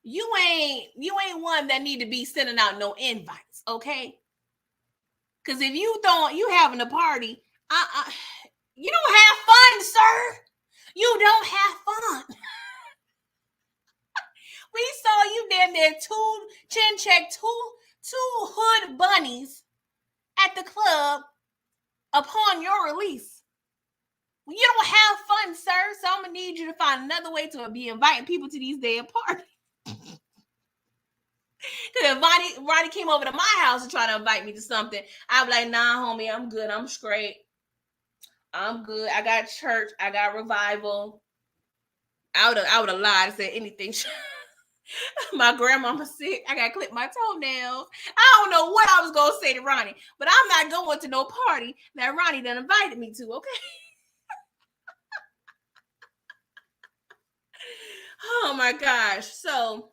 [SPEAKER 1] you ain't one that need to be sending out no invites, okay? Because if you having a party, you don't have fun, sir. You don't have fun. We saw you damn near two hood bunnies at the club upon your release. You don't have fun, sir. So I'm gonna need you to find another way to be inviting people to these damn parties. Because if Ronnie came over to my house and tried to invite me to something, I'd be like, nah, homie, I'm good. I'm straight. I'm good. I got church. I got revival. I would have lied and said anything. My grandmama sick. I got to clip my toenails. I don't know what I was going to say to Ronnie, but I'm not going to no party that Ronnie done invited me to, okay? Oh, my gosh. So,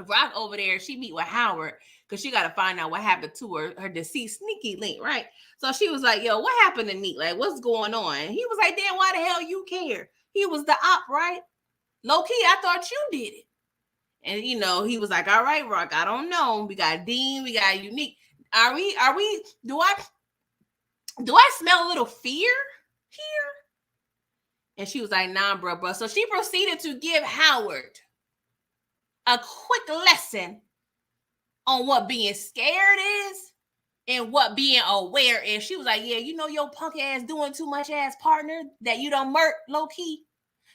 [SPEAKER 1] Rock over there, she meet with Howard because she got to find out what happened to her deceased sneaky link, right? So she was like, yo, what happened to Neat? Like, what's going on? He was like, damn, why the hell you care? He was the op, right? Low key, I thought you did it. And he was like, all right, Rock, I don't know. We got Dean, we got Unique. Do I smell a little fear here? And she was like, nah, bro. So she proceeded to give Howard a quick lesson on what being scared is and what being aware is. She was like, yeah, your punk ass doing too much ass partner that you don't murk low key.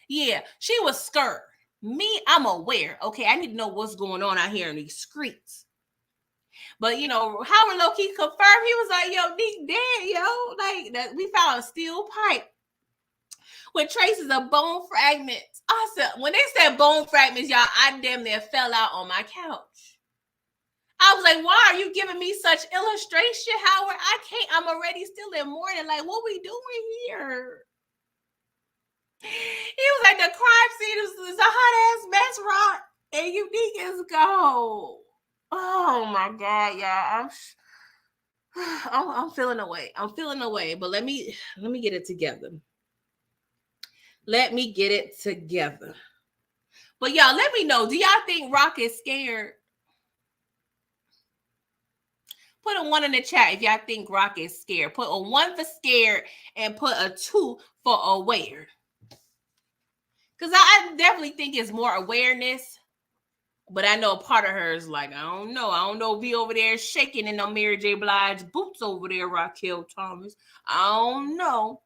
[SPEAKER 1] Yeah, she was scared. Me, I'm aware. Okay, I need to know what's going on out here in these streets. But Howard low key confirmed. He was like, "Yo, Nick dead, yo." Like that, we found a steel pipe with traces of bone fragments. I said, when they said bone fragments, y'all, I damn near fell out on my couch. I was like, "Why are you giving me such illustration, Howard? I can't. I'm already still in mourning. Like, what we doing here?" He was like, "The crime scene is a hot ass mess, Rock, and Unique is gone." Oh my God, y'all! I'm feeling away. I'm feeling away, but let me get it together. Let me get it together. But y'all, let me know. Do y'all think Rock is scared? Put a 1 in the chat if y'all think Rock is scared. Put a 1 for scared and put a 2 for aware. Because I definitely think it's more awareness. But I know a part of her is like, I don't know. I don't know if he over there shaking in no Mary J. Blige boots over there, Raquel Thomas. I don't know.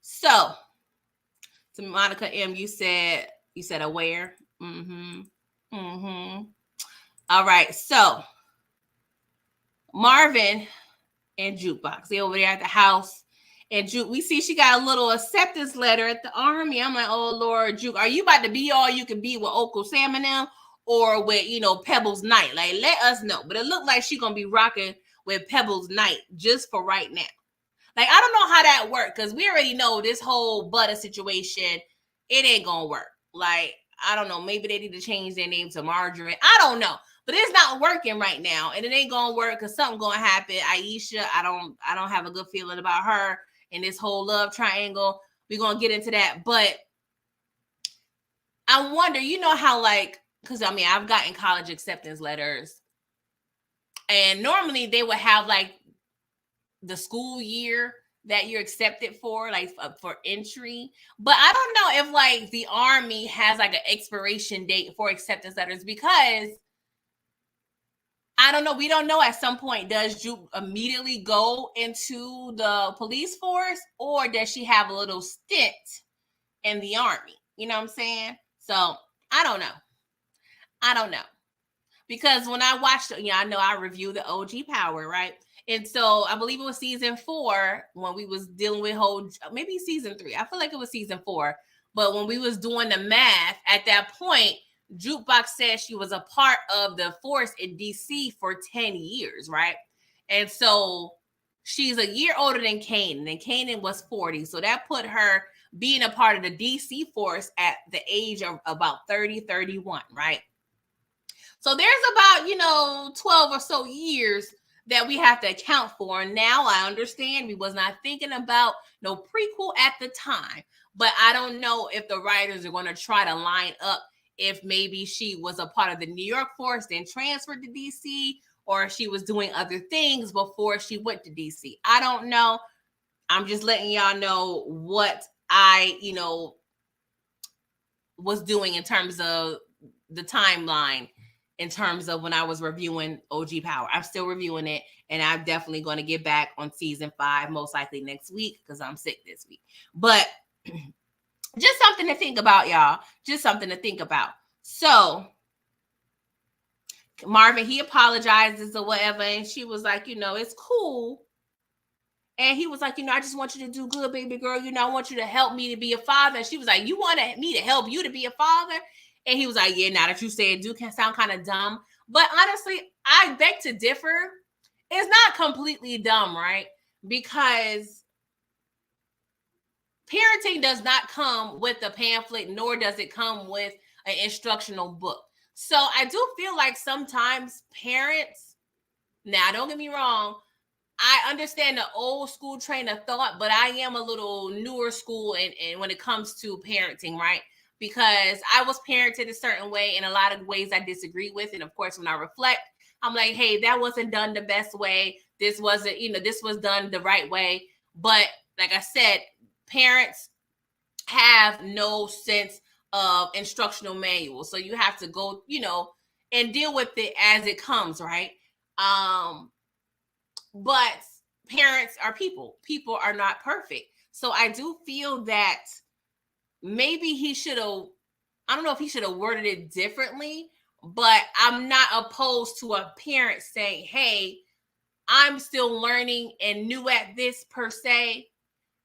[SPEAKER 1] So, to Monica M, you said aware. All right. So, Marvin and Jukebox, they over there at the house. And Juke, we see she got a little acceptance letter at the army. I'm like, oh Lord, Juke, are you about to be all you can be with Uncle Sam and them, or with Pebbles Night? Like, let us know. But it looked like she gonna be rocking with Pebbles Night just for right now. Like, I don't know how that worked, because we already know this whole butter situation, it ain't gonna work. Like, I don't know, maybe they need to change their name to Margarine. I don't know. But it's not working right now, and it ain't gonna work because something gonna happen. Aisha, I don't have a good feeling about her and this whole love triangle. We're gonna get into that. But I wonder, how, like, because I mean, I've gotten college acceptance letters, and normally they would have like the school year that you're accepted for, like for entry. But I don't know if like the Army has like an expiration date for acceptance letters, because I don't know. We don't know at some point, does Juke immediately go into the police force, or does she have a little stint in the Army? You know what I'm saying? So I don't know. Because when I watched, I know I reviewed the OG Power, right? And so I believe it was season 4 when we was dealing with maybe season 3. I feel like it was season 4. But when we was doing the math, at that point, Jukebox said she was a part of the force in DC for 10 years, right? And so she's a year older than Kanan, and Kanan was 40. So that put her being a part of the DC force at the age of about 30, 31, right? So there's about, 12 or so years that we have to account for. Now I understand we was not thinking about no prequel at the time, but I don't know if the writers are going to try to line up if maybe she was a part of the New York force, then transferred to DC, or if she was doing other things before she went to DC. I don't know. I'm just letting y'all know what I, was doing in terms of the timeline, in terms of when I was reviewing OG Power. I'm still reviewing it, and I'm definitely going to get back on season 5, most likely next week, because I'm sick this week. But just something to think about, y'all. Just something to think about. So Marvin, he apologizes or whatever, and she was like, it's cool. And he was like, I just want you to do good, baby girl. I want you to help me to be a father. And she was like, you want me to help you to be a father? And he was like, yeah, now that you say it, do can sound kind of dumb. But honestly, I beg to differ. It's not completely dumb, right? Because parenting does not come with a pamphlet, nor does it come with an instructional book. So I do feel like sometimes parents, now don't get me wrong, I understand the old school train of thought, but I am a little newer school and when it comes to parenting, right? Because I was parented a certain way, in a lot of ways I disagree with. And of course, when I reflect, I'm like, hey, that wasn't done the best way. This wasn't, this was done the right way. But like I said, parents have no sense of instructional manual. So you have to go, and deal with it as it comes, right? But parents are people. People are not perfect. So I do feel that maybe he should have, I don't know if he should have worded it differently, but I'm not opposed to a parent saying, hey, I'm still learning and new at this per se.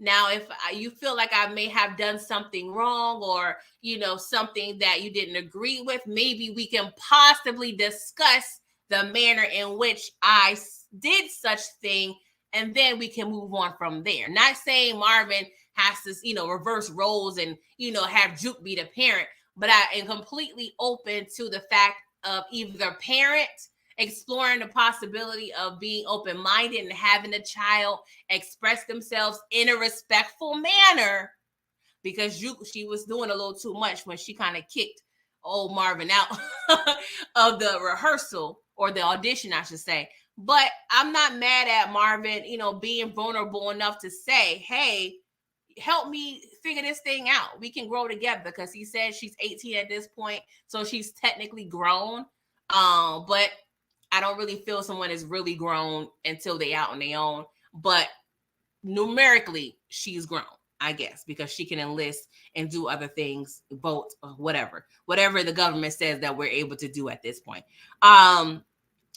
[SPEAKER 1] Now, if you feel like I may have done something wrong, or, something that you didn't agree with, maybe we can possibly discuss the manner in which I did such thing, and then we can move on from there. Not saying Marvin has to, reverse roles and, have Juke be the parent, but I am completely open to the fact of either parent exploring the possibility of being open-minded and having a child express themselves in a respectful manner, because she was doing a little too much when she kind of kicked old Marvin out of the rehearsal, or the audition, I should say. But I'm not mad at Marvin, being vulnerable enough to say, hey, help me figure this thing out. We can grow together, because he said she's 18 at this point, so she's technically grown. But I don't really feel someone is really grown until they out on their own. But numerically, she's grown, I guess, because she can enlist and do other things, vote, whatever the government says that we're able to do at this point.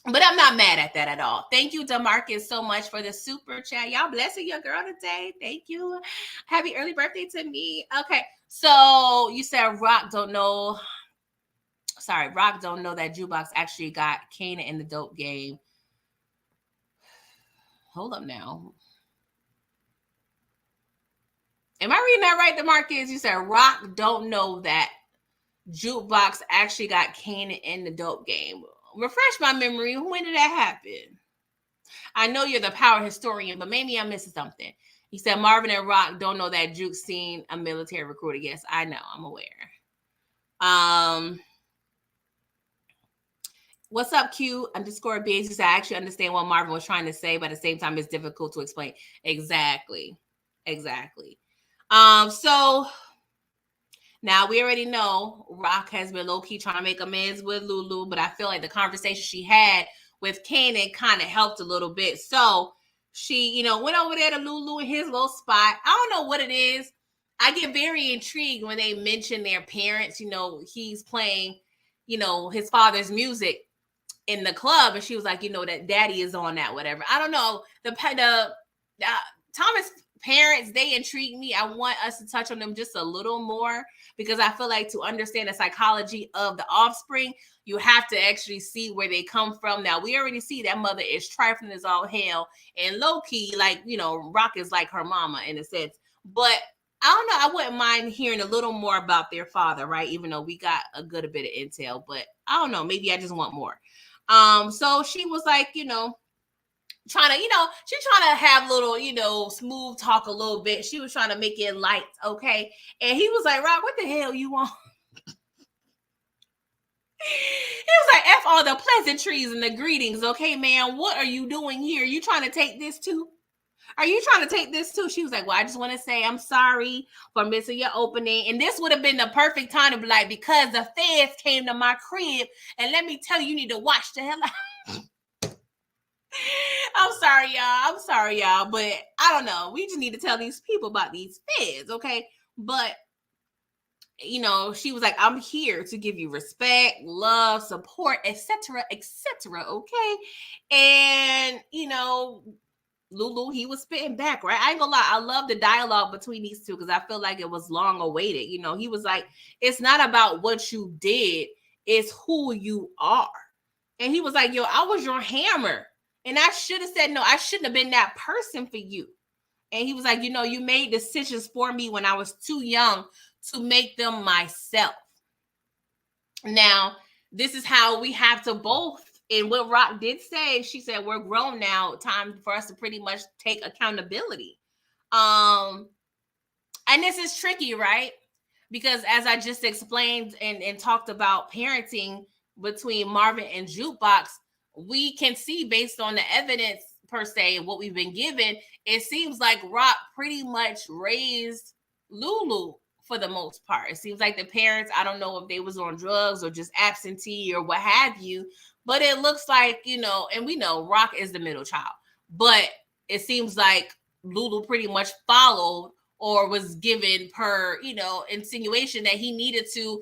[SPEAKER 1] But I'm not mad at that at all. Thank you, DeMarcus, so much for the super chat. Y'all blessing your girl today. Thank you. Happy early birthday to me. Okay, so you said Rock don't know. Sorry, Rock don't know that Jukebox actually got Kanan in the dope game. Hold up now. Am I reading that right, DeMarcus? You said Rock don't know that Jukebox actually got Kanan in the dope game. Refresh my memory. When did that happen? I know you're the power historian, but maybe I'm missing something. He said Marvin and Rock don't know that Juke seen a military recruiter. Yes, I know. I'm aware. What's up, Q underscore Biz? He said, I actually understand what Marvin was trying to say, but at the same time, it's difficult to explain. Exactly. So now we already know Rock has been low-key trying to make amends with Lulu, but I feel like the conversation she had with Kanan kind of helped a little bit. So she, went over there to Lulu in his little spot. I don't know what it is. I get very intrigued when they mention their parents. He's playing, his father's music in the club, and she was like, that daddy is on that, whatever. I don't know. The Thomas parents, they intrigue me. I want us to touch on them just a little more, because I feel like to understand the psychology of the offspring, you have to actually see where they come from. Now, we already see that mother is trifling as all hell, and low-key, Rock is like her mama in a sense. But I don't know. I wouldn't mind hearing a little more about their father, right? Even though we got a good bit of intel, but I don't know. Maybe I just want more. So she was like, trying to have little, smooth talk a little bit. She was trying to make it light, okay? And he was like, Rob, what the hell you want? He was like, F all the pleasantries and the greetings, okay, man? What are you doing here? You trying to take this too? Are you trying to take this too? She was like, well, I just want to say I'm sorry for missing your opening. And this would have been the perfect time to be like, because the feds came to my crib, and let me tell you, you need to watch the hell out. I'm sorry, y'all. But I don't know. We just need to tell these people about these feds, okay? But she was like, I'm here to give you respect, love, support, etc., okay? And Lulu, he was spitting back, right? I ain't gonna lie. I love the dialogue between these two, because I feel like it was long awaited. He was like, it's not about what you did, it's who you are. And he was like, yo, I was your hammer. And I should have said, no, I shouldn't have been that person for you. And he was like, you made decisions for me when I was too young to make them myself. Now, this is how we have to both. And what Rock did say, she said, we're grown now. Time for us to pretty much take accountability. And this is tricky, right? Because as I just explained and talked about parenting between Marvin and Jukebox, we can see, based on the evidence per se, what we've been given, it seems like Rock pretty much raised Lulu for the most part. It seems like the parents, I don't know if they was on drugs or just absentee or what have you, but it looks like, and we know Rock is the middle child, but it seems like Lulu pretty much followed or was given per, insinuation that he needed to,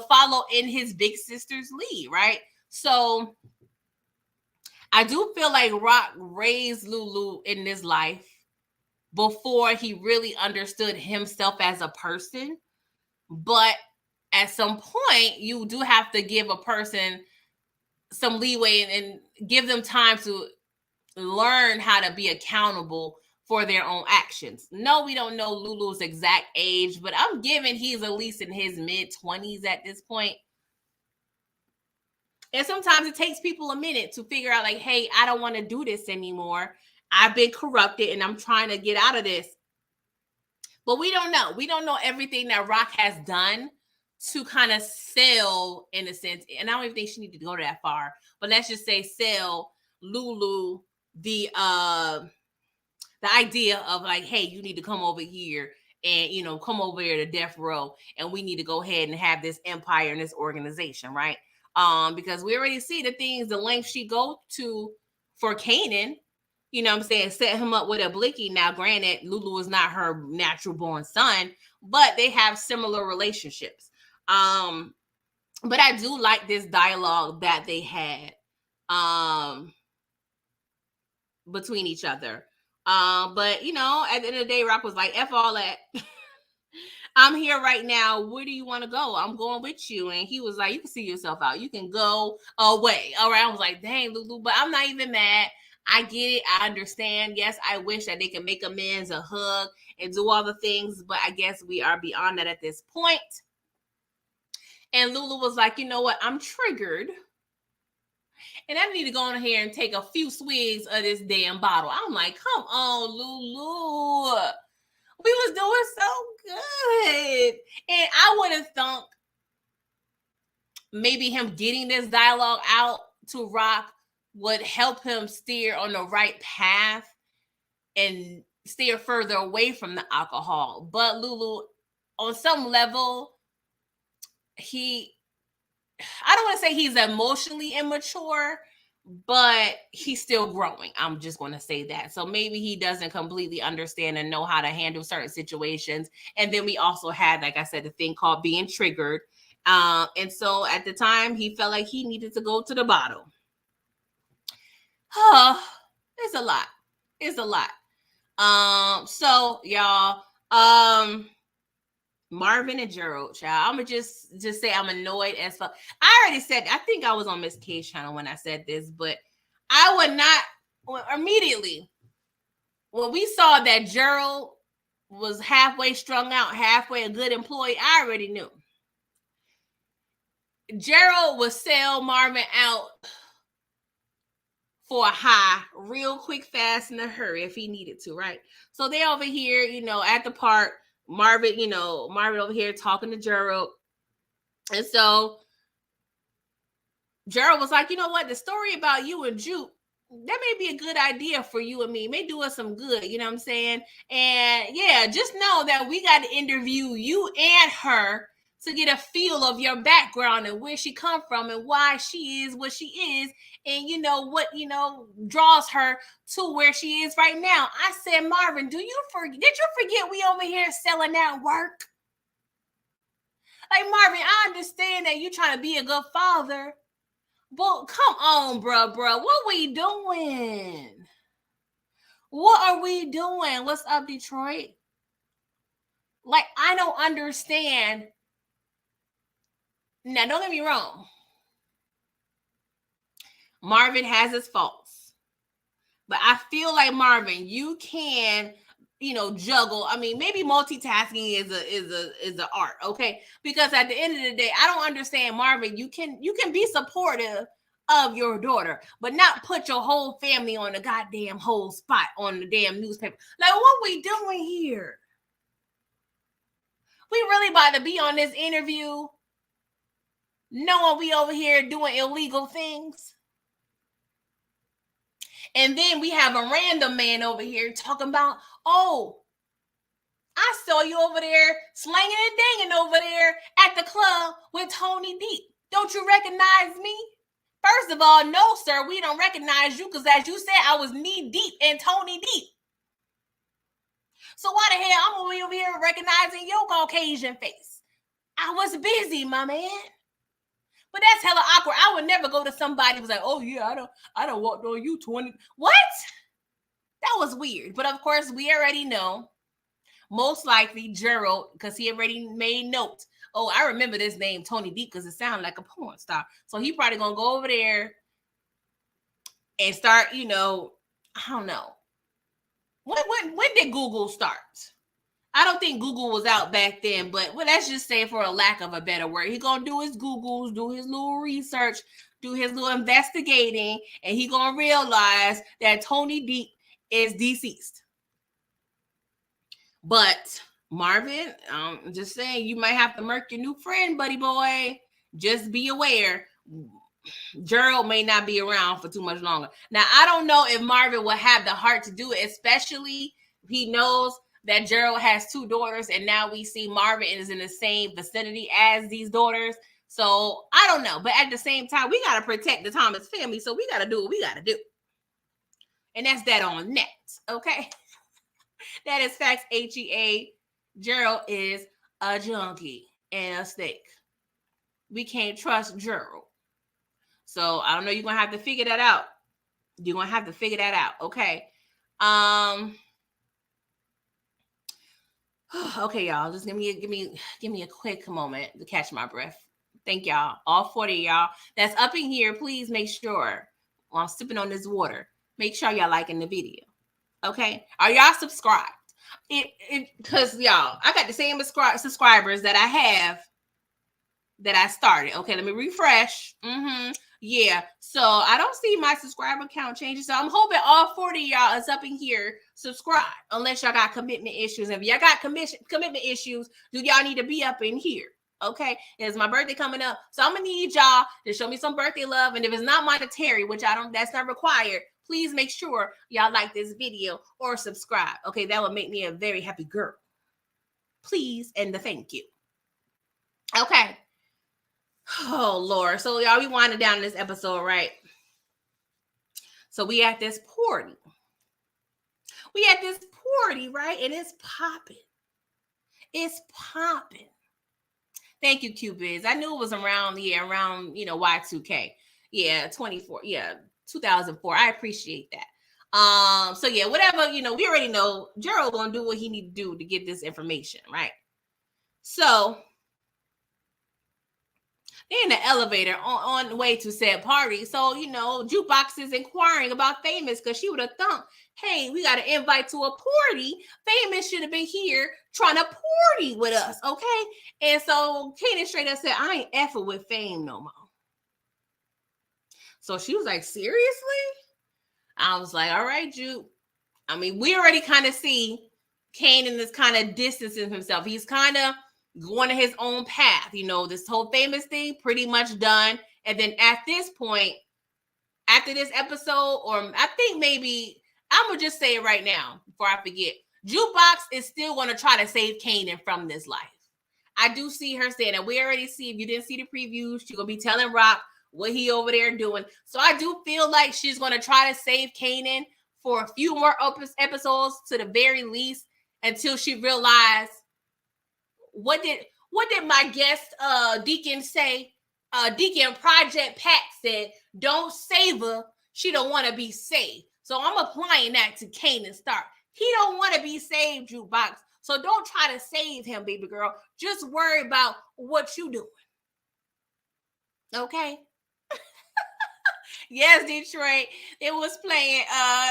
[SPEAKER 1] follow in his big sister's lead, right? So I do feel like Rock raised Lulu in this life before he really understood himself as a person. But at some point, you do have to give a person some leeway and give them time to learn how to be accountable for their own actions. No, we don't know Lulu's exact age, but I'm giving he's at least in his mid-20s at this point. And sometimes it takes people a minute to figure out, like, hey, I don't want to do this anymore. I've been corrupted and I'm trying to get out of this. But we don't know. We don't know everything that Rock has done to kind of sell, in a sense. And I don't even think she needed to go that far. But let's just say sell Lulu the idea of, like, hey, you need to come over here and, come over here to death row, and we need to go ahead and have this empire and this organization, right? Because we already see the things, the length she go to for Kanan, what I'm saying, set him up with a blicky. Now, granted, Lulu is not her natural born son, but they have similar relationships. But I do like this dialogue that they had um between each other. But you know, at the end of the day, Rock was like, F all that. I'm here right now. Where do you want to go? I'm going with you. And he was like, you can see yourself out. You can go away. All right. I was like, dang, Lulu, but I'm not even mad. I get it. I understand. Yes, I wish that they could make amends, a hug, and do all the things, but I guess we are beyond that at this point. And Lulu was like, you know what? I'm triggered. And I need to go on here and take a few swigs of this damn bottle. I'm like, come on, Lulu. We was doing so good. And I would have thought maybe him getting this dialogue out to Rock would help him steer on the right path and steer further away from the alcohol. But Lulu, on some level, I don't want to say he's emotionally immature, but he's still growing. I'm just going to say that. So maybe he doesn't completely understand and know how to handle certain situations. And then we also had, like I said, the thing called being triggered. And so at the time, he felt like he needed to go to the bottle. It's a lot. It's a lot. So y'all, Marvin and Gerald, child. I'm gonna just say I'm annoyed as fuck. I already said, I think I was on Miss K's channel when I said this, but I would not immediately when we saw that Gerald was halfway strung out, halfway a good employee. I already knew Gerald would sell Marvin out for a high real quick, fast, in a hurry if he needed to, right? So they over here, you know, at the park. Marvin over here talking to Gerald. And so Gerald was like, you know what? The story about you and Juke, that may be a good idea for you and me. It may do us some good, you know what I'm saying? And yeah, just know that we got to interview you and her to get a feel of your background and where she come from and why she is what she is, and you know what, you know, draws her to where she is right now. I said, Marvin, did you forget we over here selling that work? Like, Marvin, I understand that you trying to be a good father, but come on, bro. What we doing? What are we doing? What's up, Detroit? Like, I don't understand. Now, don't get me wrong. Marvin has his faults. But I feel like, Marvin, you can, you know, juggle. I mean, maybe multitasking is a art, okay? Because at the end of the day, I don't understand, Marvin. You can be supportive of your daughter, but not put your whole family on the goddamn whole spot on the damn newspaper. Like, what we doing here? We really about to be on this interview knowing we over here doing illegal things? And then we have a random man over here talking about, oh, I saw you over there slanging and danging over there at the club with Tony Deep. Don't you recognize me? First of all, no, sir, we don't recognize you because, as you said, I was knee deep in Tony Deep. So why the hell I'm over here recognizing your Caucasian face? I was busy, my man. But that's hella awkward. I would never go to somebody who was like, oh yeah, I don't walked on you 20. What? That was weird. But of course, we already know. Most likely Gerald, because he already made notes. Oh, I remember this name, Tony Deep, because it sounded like a porn star. So he probably gonna go over there and start, you know, I don't know. When did Google start? I don't think Google was out back then, but let's just say, for a lack of a better word, he gonna do his Googles, do his little research, do his little investigating, and he gonna realize that Tony Deep is deceased. But Marvin, I'm just saying, you might have to murk your new friend, buddy boy. Just be aware. Gerald may not be around for too much longer. Now, I don't know if Marvin will have the heart to do it, especially if he knows that Gerald has two daughters, and now we see Marvin is in the same vicinity as these daughters. So I don't know. But at the same time, we got to protect the Thomas family. So we got to do what we got to do. And that's that on net. Okay. That is facts. HEA. Gerald is a junkie and a snake. We can't trust Gerald. So I don't know. You're gonna have to figure that out. You're gonna have to figure that out. Okay. Okay, y'all. Just give me a quick moment to catch my breath. Thank y'all. All 40 of y'all that's up in here, please make sure while I'm sipping on this water, make sure y'all liking the video. Okay. Are y'all subscribed? Because y'all, I got the same subscribers that I have that I started. Okay, let me refresh. Yeah, so I don't see my subscriber count changing. So I'm hoping all 40 of y'all is up in here subscribe, unless y'all got commitment issues. If y'all got commitment issues, do y'all need to be up in here? Okay, it's my birthday coming up, so I'm gonna need y'all to show me some birthday love. And if it's not monetary, which I don't, that's not required, please make sure y'all like this video or subscribe. Okay, that would make me a very happy girl. Please, and the thank you. Okay. Oh Lord. So y'all, we winding down this episode, right? So we at this party. Right? And it's popping. It's popping. Thank you, Cupids. I knew it was around Y2K. Yeah, 24. Yeah, 2004. I appreciate that. So yeah, whatever, we already know Gerald gonna do what he need to do to get this information, right? So they're in the elevator on the way to said party. So, Jukebox is inquiring about Famous because she would have thought, hey, we got an invite to a party. Famous should have been here trying to party with us, okay? And so Kanan straight up said, I ain't effing with Fame no more. So she was like, seriously? I was like, all right, Juke. I mean, we already kind of see Kanan is kind of distancing himself. He's kind of going to his own path. This whole Famous thing pretty much done. And then at this point, after this episode, or I think maybe, I'm going to just say it right now before I forget, Jukebox is still going to try to save Kanan from this life. I do see her saying that. We already see, if you didn't see the previews, she's going to be telling Rock what he over there doing. So I do feel like she's going to try to save Kanan for a few more episodes to the very least, until she realized, what did my guest Deacon say? Deacon Project Pat said, don't save her. She don't want to be saved. So I'm applying that to Kanan Stark. He don't want to be saved, Jukebox. So don't try to save him, baby girl. Just worry about what you doing. Okay? Yes, Detroit. It was playing,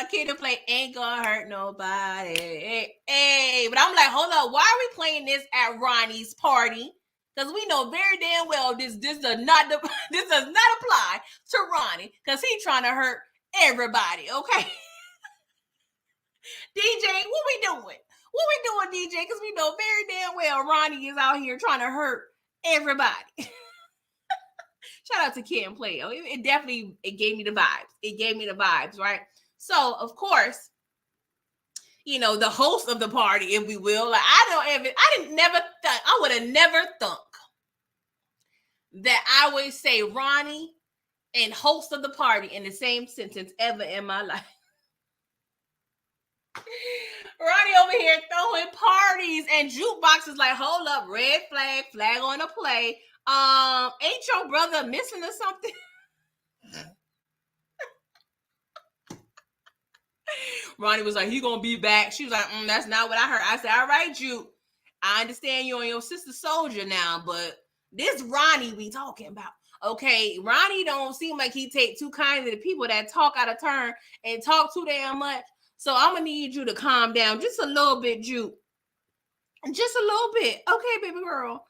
[SPEAKER 1] Kid play Ain't Gonna Hurt Nobody. Hey, but I'm like, hold up, why are we playing this at Ronnie's party? Because we know very damn well this does not apply to Ronnie, because he's trying to hurt everybody, okay? DJ, what we doing? What we doing, DJ? Because we know very damn well Ronnie is out here trying to hurt everybody. Shout out to Kid and Play. It definitely gave me the vibes. It gave me the vibes, right? So, of course, the host of the party, if we will, like, I would have never thunk that I would say Ronnie and host of the party in the same sentence ever in my life. Ronnie over here throwing parties, and Jukebox is like, hold up, red flag on the play. Ain't your brother missing or something? Ronnie was like, he gonna be back. She was like, that's not what I heard. I said, all right, Juke, I understand you and your sister soldier now, but this Ronnie we talking about. Okay, Ronnie don't seem like he take too kindly to people that talk out of turn and talk too damn much. So I'm gonna need you to calm down just a little bit, Juke. Just a little bit. Okay, baby girl.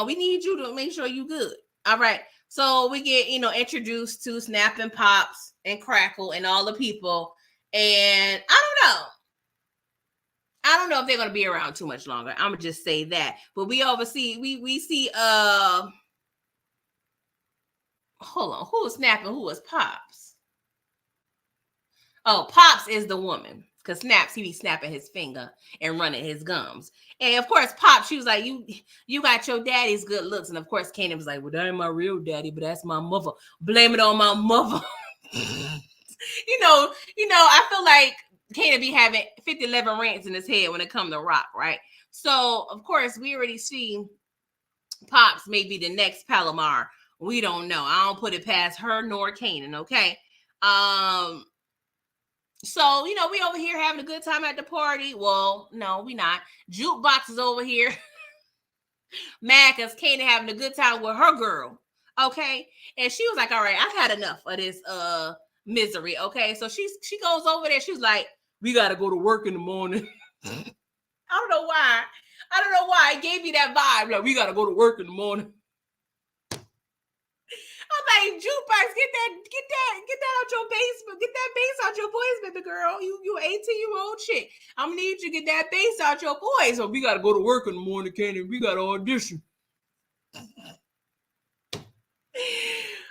[SPEAKER 1] We need you to make sure you good. All right. So we get, introduced to Snap and Pops and Crackle and all the people. And I don't know if they're gonna be around too much longer. I'm gonna just say that. But we see hold on, who was Snap and who was Pops? Oh, Pops is the woman. Because Snaps, he be snapping his finger and running his gums. And of course, Pop, she was like, you got your daddy's good looks. And of course, Kanan was like, well, that ain't my real daddy, but that's my mother. Blame it on my mother. I feel like Kanan be having 50-11 rants in his head when it comes to Rock, right? So, of course, we already see Pops may be the next Palomar We don't know. I don't put it past her nor Kanan, okay? Um, so, we over here having a good time at the party. Well, no, we not. Jukebox is over here mad because Kanan having a good time with her girl, okay? And she was like, all right, I've had enough of this misery, okay? So she goes over there. She was like, we got to go to work in the morning. I don't know why. I don't know why. It gave me that vibe. Like, we got to go to work in the morning. I'm like, Jukebox, get that out your basement. Get that bass out your voice, baby girl. You 18-year-old chick. I'm gonna need you to get that bass out your voice. So we gotta go to work in the morning, Kenny. We gotta audition.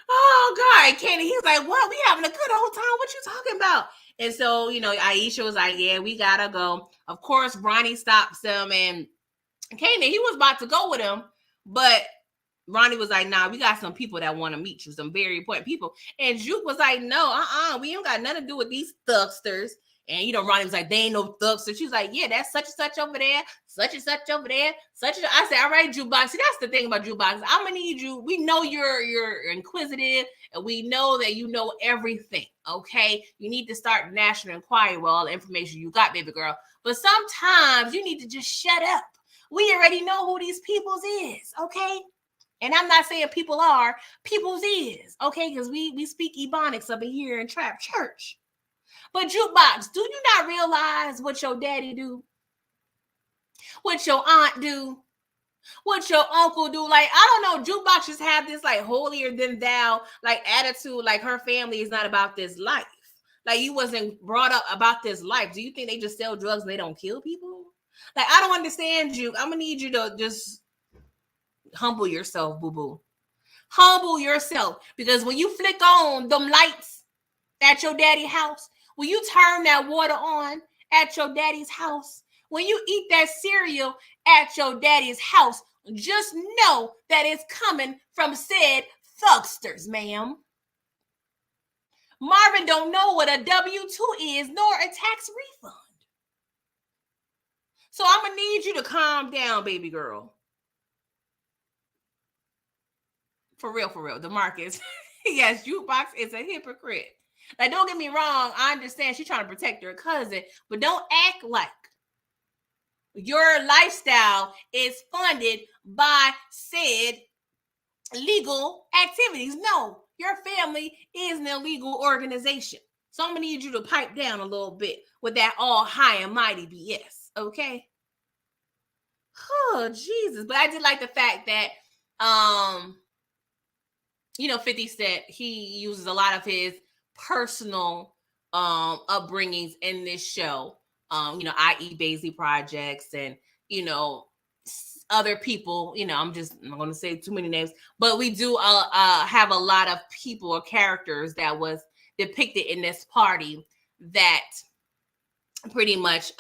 [SPEAKER 1] Oh God, Kenny. He's like, what? We having a good old time. What you talking about? And so, Aisha was like, yeah, we gotta go. Of course, Ronnie stops him, and Kanan, he was about to go with him, but Ronnie was like, nah, we got some people that want to meet you, some very important people. And Juke was like, no, we ain't got nothing to do with these thugsters. And, Ronnie was like, they ain't no thugsters. She was like, yeah, that's such and such over there, such and such over there, such and I said, all right, Jukebox. See, that's the thing about Jukebox. I'm going to need you. We know you're inquisitive, and we know that you know everything, okay? You need to start National Enquiry with all the information you got, baby girl. But sometimes you need to just shut up. We already know who these peoples is, okay? And I'm not saying people's is, okay? Because we speak Ebonics up in here in Trap Church. But Jukebox, do you not realize what your daddy do? What your aunt do? What your uncle do? Like, I don't know, Jukebox just have this like holier than thou like attitude, like her family is not about this life. Like, you wasn't brought up about this life. Do you think they just sell drugs and they don't kill people? Like, I don't understand you. I'm gonna need you to just humble yourself, boo-boo. Humble yourself. Because when you flick on them lights at your daddy's house, when you turn that water on at your daddy's house, when you eat that cereal at your daddy's house, just know that it's coming from said thugsters, ma'am. Marvin don't know what a W-2 is, nor a tax refund. So I'm going to need you to calm down, baby girl. For real, DeMarcus. Yes, Jukebox is a hypocrite. Like, don't get me wrong. I understand she's trying to protect her cousin, but don't act like your lifestyle is funded by said legal activities. No, your family is an illegal organization. So I'm going to need you to pipe down a little bit with that all high and mighty BS, okay? Oh, Jesus. But I did like the fact that 50 Cent, he uses a lot of his personal upbringings in this show, i.e. Baisley Projects and, other people, I'm not going to say too many names, but we do have a lot of people or characters that was depicted in this party that pretty much,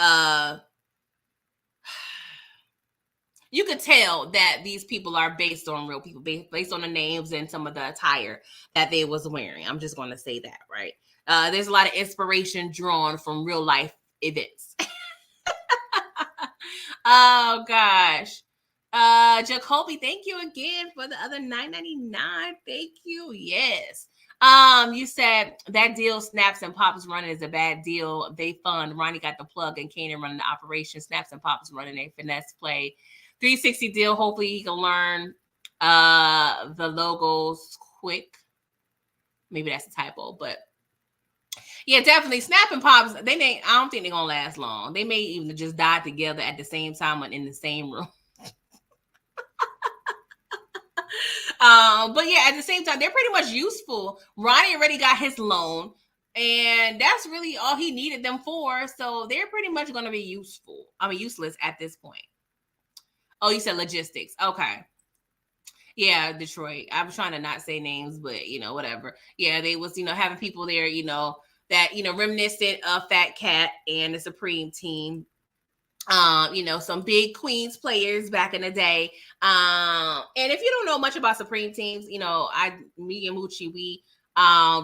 [SPEAKER 1] you could tell that these people are based on real people, based on the names and some of the attire that they was wearing. I'm just going to say that, right? There's a lot of inspiration drawn from real life events. Oh, gosh. Jacoby, thank you again for the other $9.99. Thank you. Yes. You said that deal, Snaps and Pops running is a bad deal. They fund. Ronnie got the plug and Kanan running the operation. Snaps and Pops running a finesse play. 360 deal. Hopefully he can learn the logos quick. Maybe that's a typo, but yeah, definitely. Snap and Pops, I don't think they're gonna last long. They may even just die together at the same time and in the same room. But yeah, at the same time, they're pretty much useful. Ronnie already got his loan, and that's really all he needed them for. So they're pretty much going to be useless at this point. Oh, you said logistics. Okay. Yeah, Detroit. I was trying to not say names, but whatever. Yeah, they was, having people there, that, reminiscent of Fat Cat and the Supreme team. Some big Queens players back in the day. And if you don't know much about Supreme teams, me and Moochie, we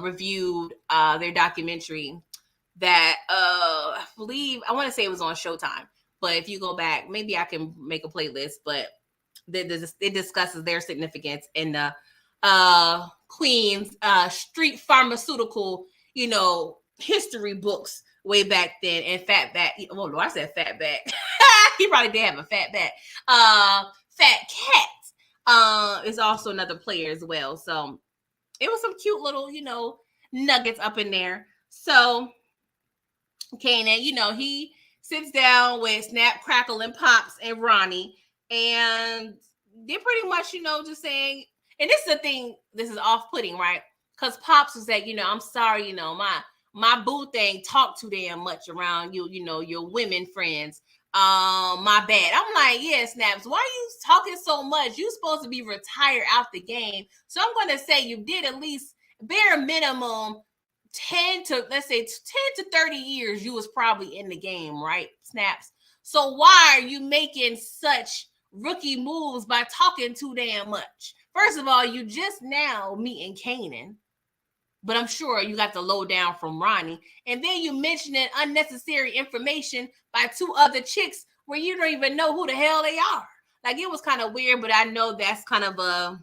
[SPEAKER 1] reviewed their documentary that I want to say it was on Showtime. But if you go back, maybe I can make a playlist, but it discusses their significance in the Queen's street pharmaceutical, history books way back then. And Fatback, oh no, I said Fatback. He probably did have a fat back. Fat Cat is also another player as well. So it was some cute little, nuggets up in there. So Kanan, he sits down with Snap, Crackle, and Pops and Ronnie, and they're pretty much, just saying, and this is the thing, this is off-putting, right? Because Pops was like, I'm sorry, my boo thing talk too damn much around you, your women friends. My bad. I'm like, yeah, Snaps, why are you talking so much? You supposed to be retired out the game. So I'm gonna say you did at least bare minimum 10 to, let's say, 10 to 30 years you was probably in the game, right, Snaps? So why are you making such rookie moves by talking too damn much? First of all, you just now meeting Kanan, but I'm sure you got the lowdown from Ronnie. And then you mentioning unnecessary information by two other chicks where you don't even know who the hell they are. Like, it was kind of weird, but I know that's kind of a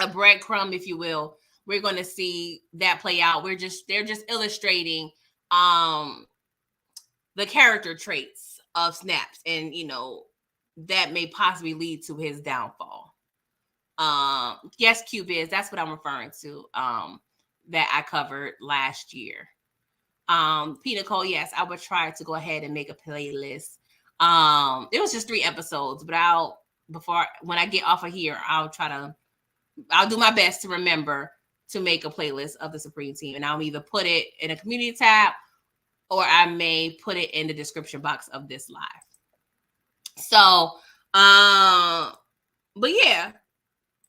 [SPEAKER 1] breadcrumb, if you will. We're going to see that play out. They're just illustrating the character traits of Snaps, and that may possibly lead to his downfall. Yes, Q-Biz, that's what I'm referring to. That I covered last year. P. Nicole, yes, I would try to go ahead and make a playlist. It was just 3 episodes, but when I get off of here, I'll do my best to remember to make a playlist of the Supreme Team, and I'll either put it in a community tab or I may put it in the description box of this live. So, but yeah,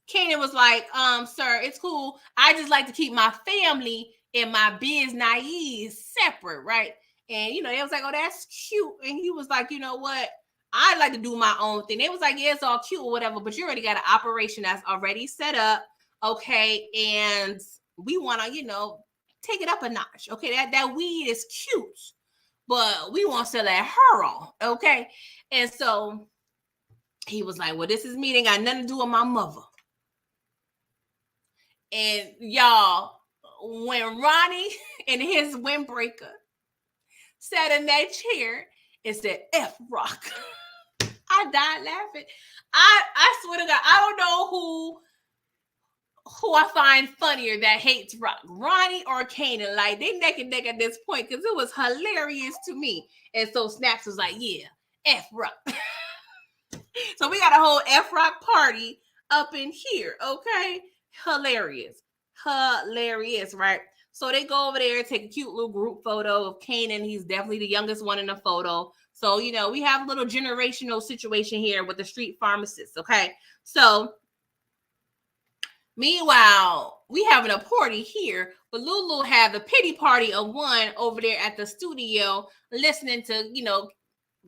[SPEAKER 1] Kanan was like, sir, it's cool. I just like to keep my family and my biz naive separate, right? And, it was like, oh, that's cute. And he was like, you know what? I like to do my own thing. They was like, yeah, it's all cute or whatever, but you already got an operation that's already set up, okay? And we want to, take it up a notch, okay? That weed is cute, but we want to sell that heroin, okay? And so he was like, well, this is me. They got nothing to do with my mother. And y'all, when Ronnie and his windbreaker sat in that chair and said, F Rock, I died laughing. I swear to God, I don't know who I find funnier that hates Rock, Ronnie or Kanan. Like, they neck and neck at this point because it was hilarious to me. And so Snaps was like, yeah, F Rock. So we got a whole F Rock party up in here, okay? Hilarious, right? So they go over there, take a cute little group photo of Kanan. He's definitely the youngest one in the photo. So, we have a little generational situation here with the street pharmacist, okay? So meanwhile, we having a party here, but Lulu had the pity party of one over there at the studio listening to,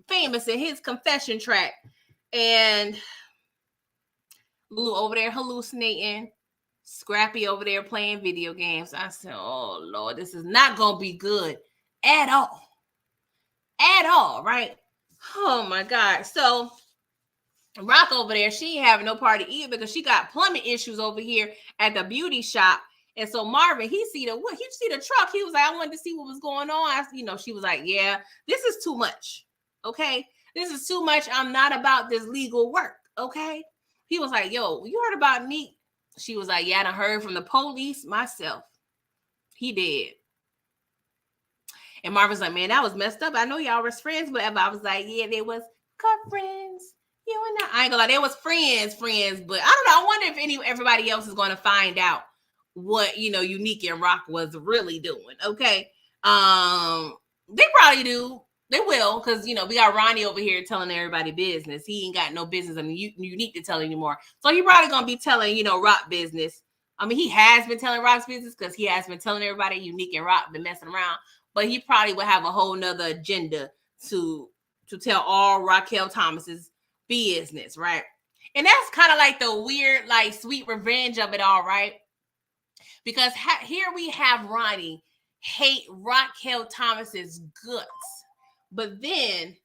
[SPEAKER 1] Famous and his confession track. And Lulu over there hallucinating. Scrappy over there playing video games. I said, oh, Lord, this is not going to be good at all. At all, right? Oh, my God. So Rock over there, she ain't having no party either because she got plumbing issues over here at the beauty shop. And so Marvin, he see the truck. He was like, I wanted to see what was going on. She was like, yeah, this is too much. Okay. This is too much. I'm not about this legal work. Okay. He was like, yo, you heard about Neat? She was like, yeah, I done heard from the police myself. He did. And Marvin's like, man, that was messed up. I know y'all was friends, but I was like, yeah, they was good friends. You and I ain't gonna lie, they was friends, but I don't know. I wonder if everybody else is going to find out what, Unique and Rock was really doing. Okay. They probably do. They will, because, we got Ronnie over here telling everybody business. He ain't got no business Unique to tell anymore. So he probably going to be telling, Rock business. I mean, he has been telling Rock's business because he has been telling everybody Unique and Rock been messing around. But he probably would have a whole nother agenda to tell all Raquel Thomas's business, right? And that's kind of like the weird, like, sweet revenge of it all, right? Because here we have Ronnie hate Raquel Thomas's guts. But then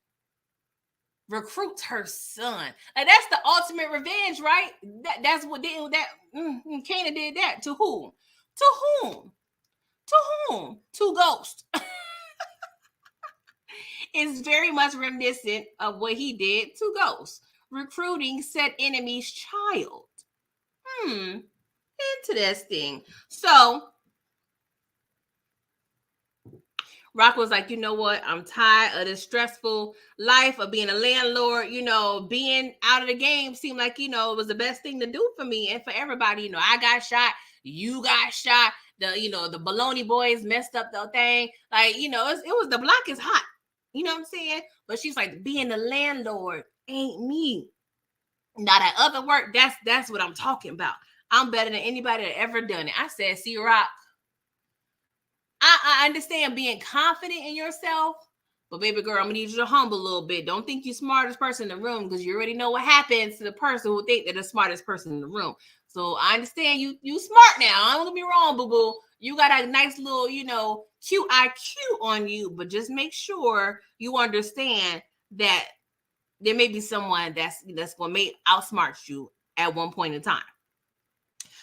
[SPEAKER 1] recruits her son. Like, that's the ultimate revenge, right? That's what Kanan did that to whom? To whom? To whom? To Ghost. It's very much reminiscent of what he did to Ghost, recruiting said enemy's child. Interesting. So Rock was like, you know what? I'm tired of this stressful life of being a landlord. Being out of the game seemed like, it was the best thing to do for me and for everybody. I got shot. You got shot. The baloney boys messed up the thing. Like, it was the block is hot. You know what I'm saying? But she's like, being a landlord ain't me. Now that other work, that's what I'm talking about. I'm better than anybody that ever done it. I said, see, Rock, I understand being confident in yourself, but baby girl, I'm gonna need you to humble a little bit. Don't think you're the smartest person in the room, because you already know what happens to the person who think they're the smartest person in the room. So I understand you smart now. I'm gonna be wrong, boo boo. You got a nice little, cute IQ on you, but just make sure you understand that there may be someone that's gonna outsmart you at one point in time.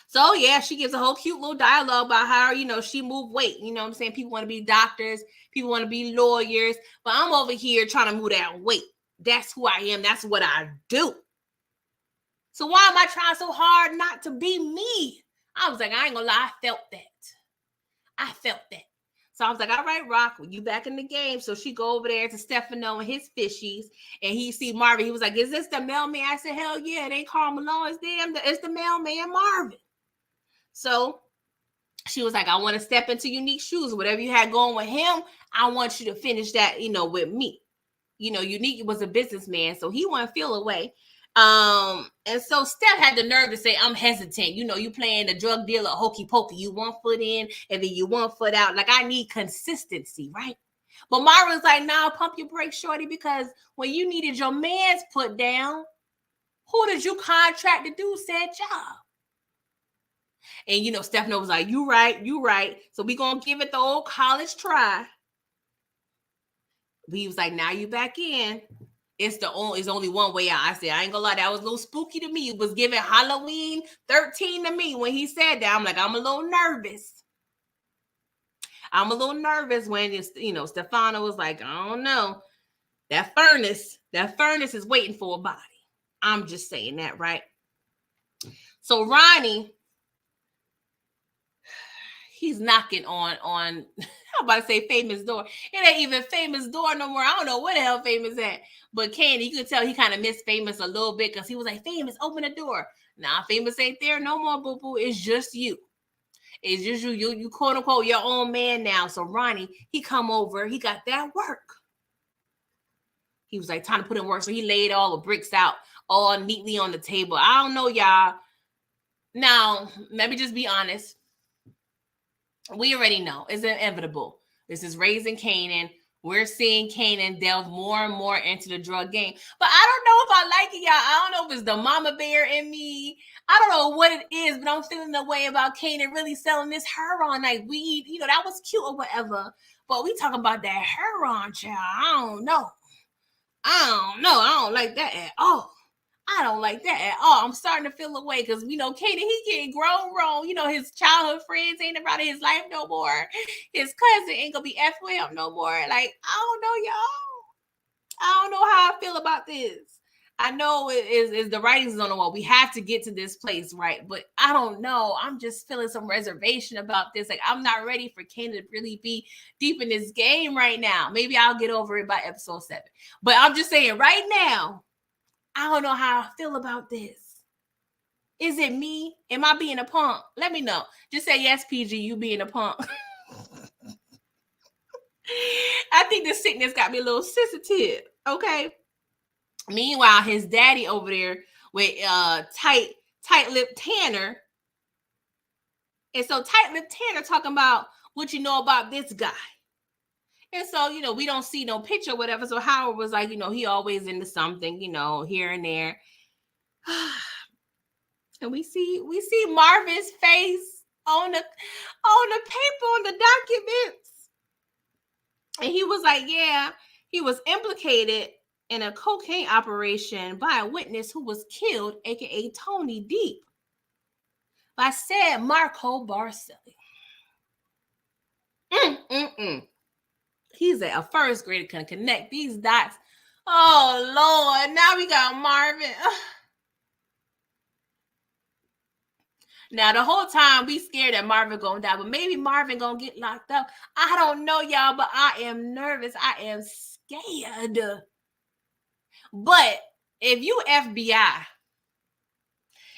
[SPEAKER 1] So yeah, she gives a whole cute little dialogue about how, she moved weight. You know what I'm saying? People want to be doctors, people want to be lawyers, but I'm over here trying to move that weight. That's who I am. That's what I do. So why am I trying so hard not to be me? I was like, I ain't gonna lie, I felt that. So I was like, all right, Rock, well, you back in the game. So she go over there to Stefano and his fishies, and he see Marvin. He was like, is this the mailman? I said, hell yeah, it ain't Karl Malone. It's the mailman Marvin. So she was like, I want to step into Unique shoes. Whatever you had going with him, I want you to finish that, with me. Unique was a businessman, so he wouldn't feel away. And so Steph had the nerve to say, I'm hesitant. You playing the drug dealer hokey pokey. You 1 foot in and then you 1 foot out. Like, I need consistency, right? But Mara's like, nah, pump your brakes, shorty, because when you needed your man's put down, who did you contract to do said job? And, Stefano was like, you right. So we going to give it the old college try. But he was like, now you back in. It's only one way out. I said, I ain't gonna lie, that was a little spooky to me. It was giving Halloween 13 to me when he said that. I'm like, I'm a little nervous. When it's, Stefano was like, I don't know. That furnace is waiting for a body. I'm just saying that, right? So Ronnie, he's knocking on I'm about to say Famous door. It ain't even Famous door no more. I don't know what the hell Famous at. But Candy, you could tell he kind of missed Famous a little bit, because he was like, Famous, open the door. Nah, Famous ain't there no more, boo-boo. It's just you. It's just you quote unquote your own man now. So Ronnie, he come over, he got that work. He was like, time to put in work. So he laid all the bricks out all neatly on the table. I don't know, y'all. Now, let me just be honest. We already know it's inevitable. This is Raising Kanan. We're seeing Kanan delve more and more into the drug game. But I don't know if I like it, y'all. I don't know if it's the mama bear in me. I don't know what it is, but I'm feeling the way about Kanan really selling this heroin, like weed. That was cute or whatever. But we talking about that heroin, child. I don't know. I don't like that at all. I don't like that at all. I'm starting to feel away because, Kanan, he getting grown. His childhood friends ain't about his life no more. His cousin ain't going to be F with him no more. Like, I don't know, y'all. I don't know how I feel about this. I know it is the writings on the wall. We have to get to this place, right? But I don't know. I'm just feeling some reservation about this. Like, I'm not ready for Kanan to really be deep in this game right now. Maybe I'll get over it by episode 7. But I'm just saying right now, I don't know how I feel about this. Is it me? Am I being a punk? Let me know. Just say yes, PG, you being a punk. I think the sickness got me a little sensitive. Okay. Meanwhile, his daddy over there with tight-lipped Tanner. And so tight-lipped Tanner talking about what you know about this guy. And so, we don't see no picture or whatever. So Howard was like, he always into something, here and there. And we see Marvin's face on the paper, on the documents. And he was like, yeah, he was implicated in a cocaine operation by a witness who was killed, aka Tony Deep, by said Marco Barcelli. He's a first grader, can connect these dots. Oh Lord, now we got Marvin. Now the whole time we scared that Marvin gonna die, but maybe Marvin gonna get locked up. I don't know, y'all, but I am nervous. I am scared. But if you FBI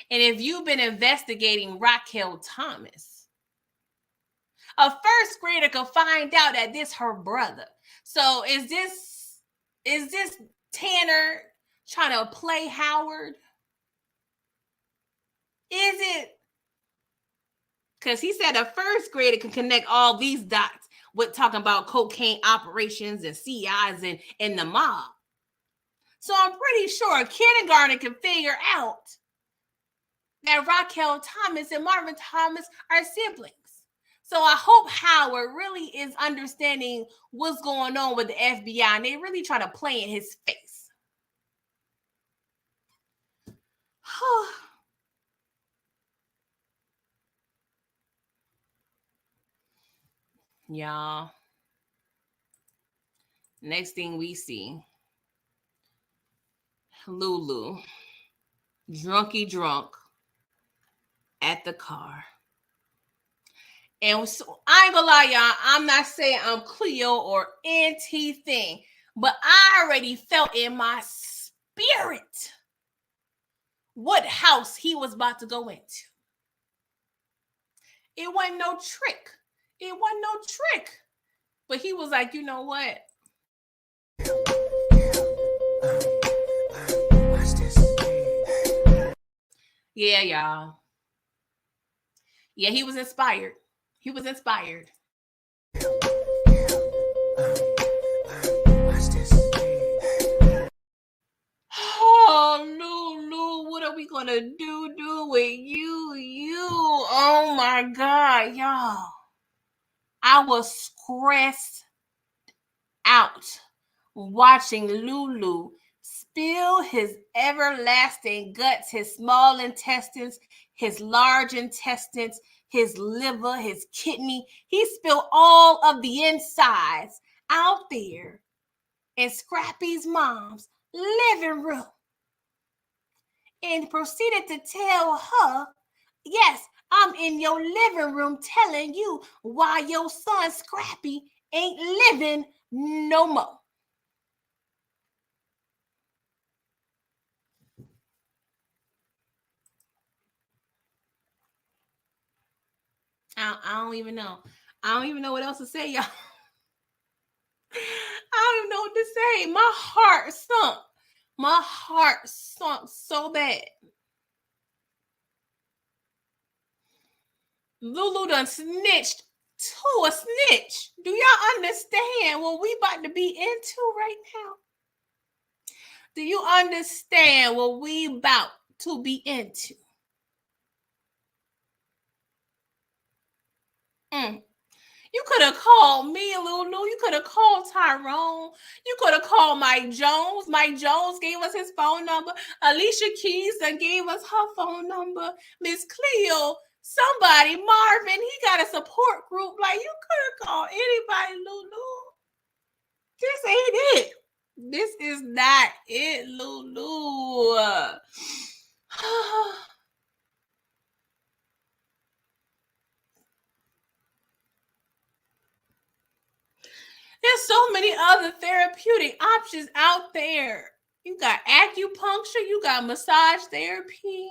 [SPEAKER 1] and if you've been investigating Raquel Thomas, a first grader could find out that this her brother. So is this Tanner trying to play Howard? Is it? Because he said a first grader can connect all these dots with talking about cocaine operations and CIs and the mob. So I'm pretty sure a kindergarten can figure out that Raquel Thomas and Marvin Thomas are siblings. So I hope Howard really is understanding what's going on with the FBI and they really try to play in his face. Y'all. Next thing we see, Lulu, drunk at the car. And so I ain't gonna lie, y'all, I'm not saying I'm Cleo or anything, but I already felt in my spirit what house he was about to go into. It wasn't no trick. But he was like, you know what? Yeah, y'all. Yeah, he was inspired. Oh, Lulu, what are we gonna do with you? Oh my God, y'all. I was stressed out watching Lulu spill his everlasting guts, his small intestines, his large intestines, his liver, his kidney. He spilled all of the insides out there in Scrappy's mom's living room and proceeded to tell her, yes, I'm in your living room telling you why your son Scrappy ain't living no more. I don't even know. I don't even know what else to say, y'all. I don't even know what to say. My heart sunk so bad. Lulu done snitched to a snitch. Do y'all understand what we about to be into right now? Do you understand what we about to be into? You could have called me, Lulu. You could have called Tyrone. You could have called Mike Jones. Mike Jones gave us his phone number. Alicia Keys done gave us her phone number. Miss Cleo, somebody, Marvin, he got a support group. Like, you could have called anybody, Lulu. This ain't it. This is not it, Lulu. There's so many other therapeutic options out there. You got acupuncture, you got massage therapy,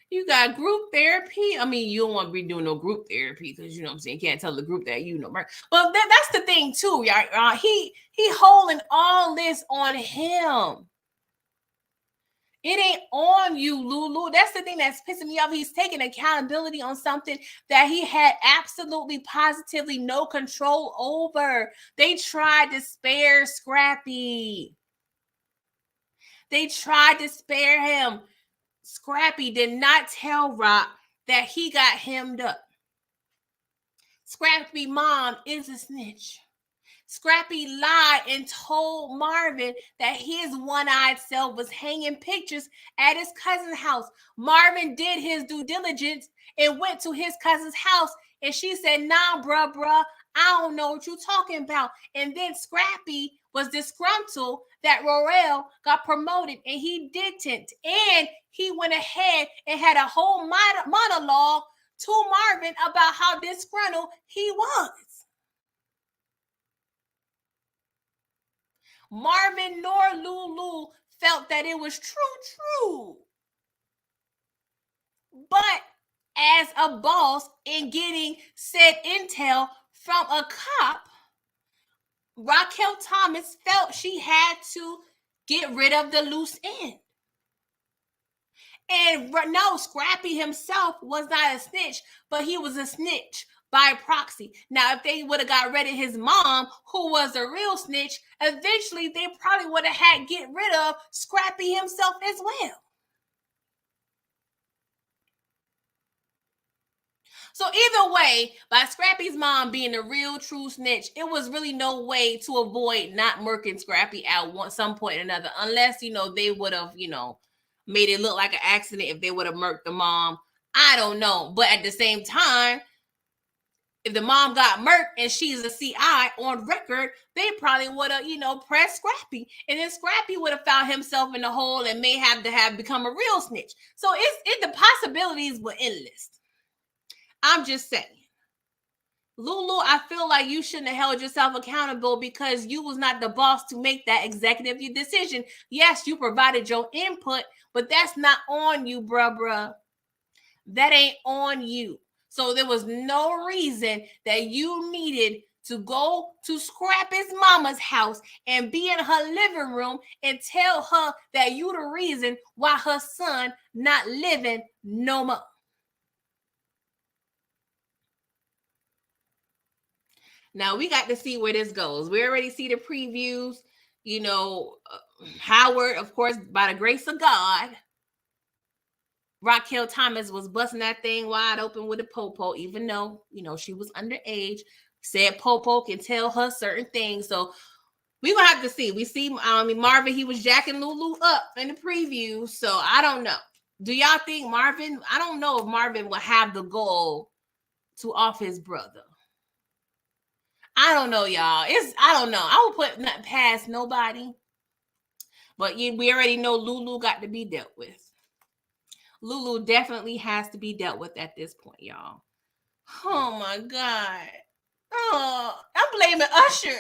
[SPEAKER 1] you got group therapy. I mean, you don't want to be doing no group therapy because you know what I'm saying. You can't tell the group that you know, right? But that's the thing too, y'all. He holding all this on him. It ain't on you, Lulu. That's the thing that's pissing me off. He's taking accountability on something that he had absolutely, positively no control over. They tried to spare Scrappy. They tried to spare him. Scrappy did not tell Rock that he got hemmed up. Scrappy mom is a snitch. Scrappy lied and told Marvin that his one-eyed self was hanging pictures at his cousin's house. Marvin did his due diligence and went to his cousin's house, and she said, nah, bruh, I don't know what you're talking about. And then Scrappy was disgruntled that Royale got promoted and he didn't. And he went ahead and had a whole monologue to Marvin about how disgruntled he was. Marvin nor Lulu felt that it was true. But as a boss in getting said intel from a cop, Raquel Thomas felt she had to get rid of the loose end. And no, Scrappy himself was not a snitch, but he was a snitch by proxy. Now, if they would have got rid of his mom, who was a real snitch, eventually they probably would have had to get rid of Scrappy himself as well. So either way, by Scrappy's mom being a real true snitch, it was really no way to avoid not murking Scrappy at some point or another, unless, they would have, made it look like an accident if they would have murked the mom. I don't know. But at the same time, if the mom got murked and she's a CI on record, they probably would have, pressed Scrappy. And then Scrappy would have found himself in the hole and may have to have become a real snitch. So the possibilities were endless. I'm just saying. Lulu, I feel like you shouldn't have held yourself accountable because you was not the boss to make that executive decision. Yes, you provided your input, but that's not on you, bruh. That ain't on you. So there was no reason that you needed to go to Scrappy's mama's house and be in her living room and tell her that you the reason why her son not living no more. Now we got to see where this goes. We already see the previews. Howard, of course, by the grace of God, Raquel Thomas was busting that thing wide open with a popo, even though, she was underage. Said popo can tell her certain things. So we will have to see. We see Marvin, he was jacking Lulu up in the preview. So I don't know. Do y'all think Marvin, I don't know if Marvin will have the goal to off his brother. I don't know, y'all. I don't know. I will put nothing past nobody. But we already know Lulu got to be dealt with. Lulu definitely has to be dealt with at this point, y'all. Oh, my God. Oh, I'm blaming Usher.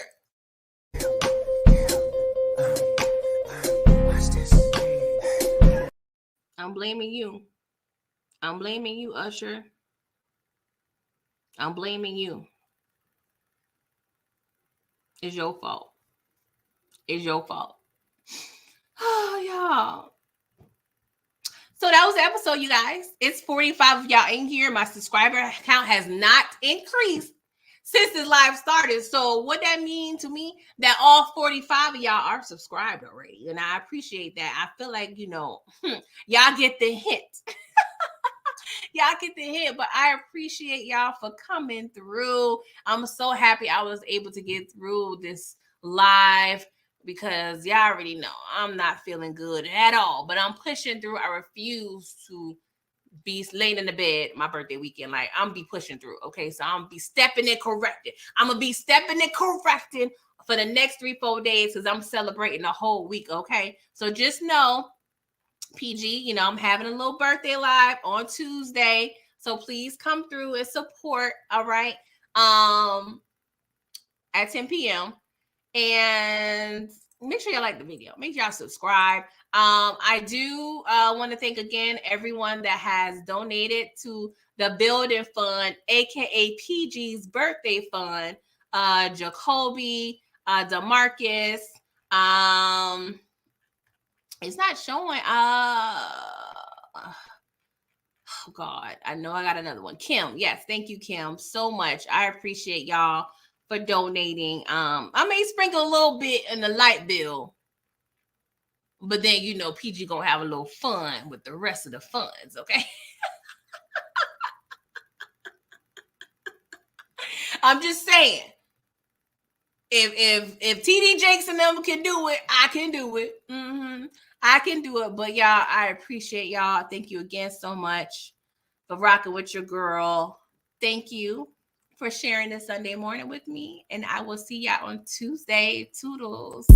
[SPEAKER 1] I'm blaming you. I'm blaming you, Usher. I'm blaming you. It's your fault. It's your fault. Oh, y'all. So that was the episode, you guys. It's 45 of y'all in here. My subscriber count has not increased since this live started. So what that means to me, that all 45 of y'all are subscribed already. And I appreciate that. I feel like, y'all get the hint. Y'all get the hint, but I appreciate y'all for coming through. I'm so happy I was able to get through this live because y'all already know I'm not feeling good at all, but I'm pushing through. I refuse to be laying in the bed my birthday weekend. Like, I'm be pushing through. Okay, so I'm be stepping and correcting. I'm gonna be stepping and correcting for the next 3-4 days because I'm celebrating the whole week. Okay, so just know, PG, I'm having a little birthday live on Tuesday, so please come through and support. All right, at 10 p.m. and make sure you like the video. Make sure y'all subscribe. I do want to thank again everyone that has donated to the building fund, aka PG's birthday fund. Jacoby, DeMarcus, it's not showing. Oh God, I know I got another one. Kim, yes, thank you, Kim, so much. I appreciate y'all for donating. I may sprinkle a little bit in the light bill, but then PG gonna have a little fun with the rest of the funds, okay? I'm just saying. If TD Jakes and them can do it, I can do it. I can do it. But y'all, I appreciate y'all. Thank you again so much for rocking with your girl. Thank you for sharing this Sunday morning with me. And I will see y'all on Tuesday. Toodles.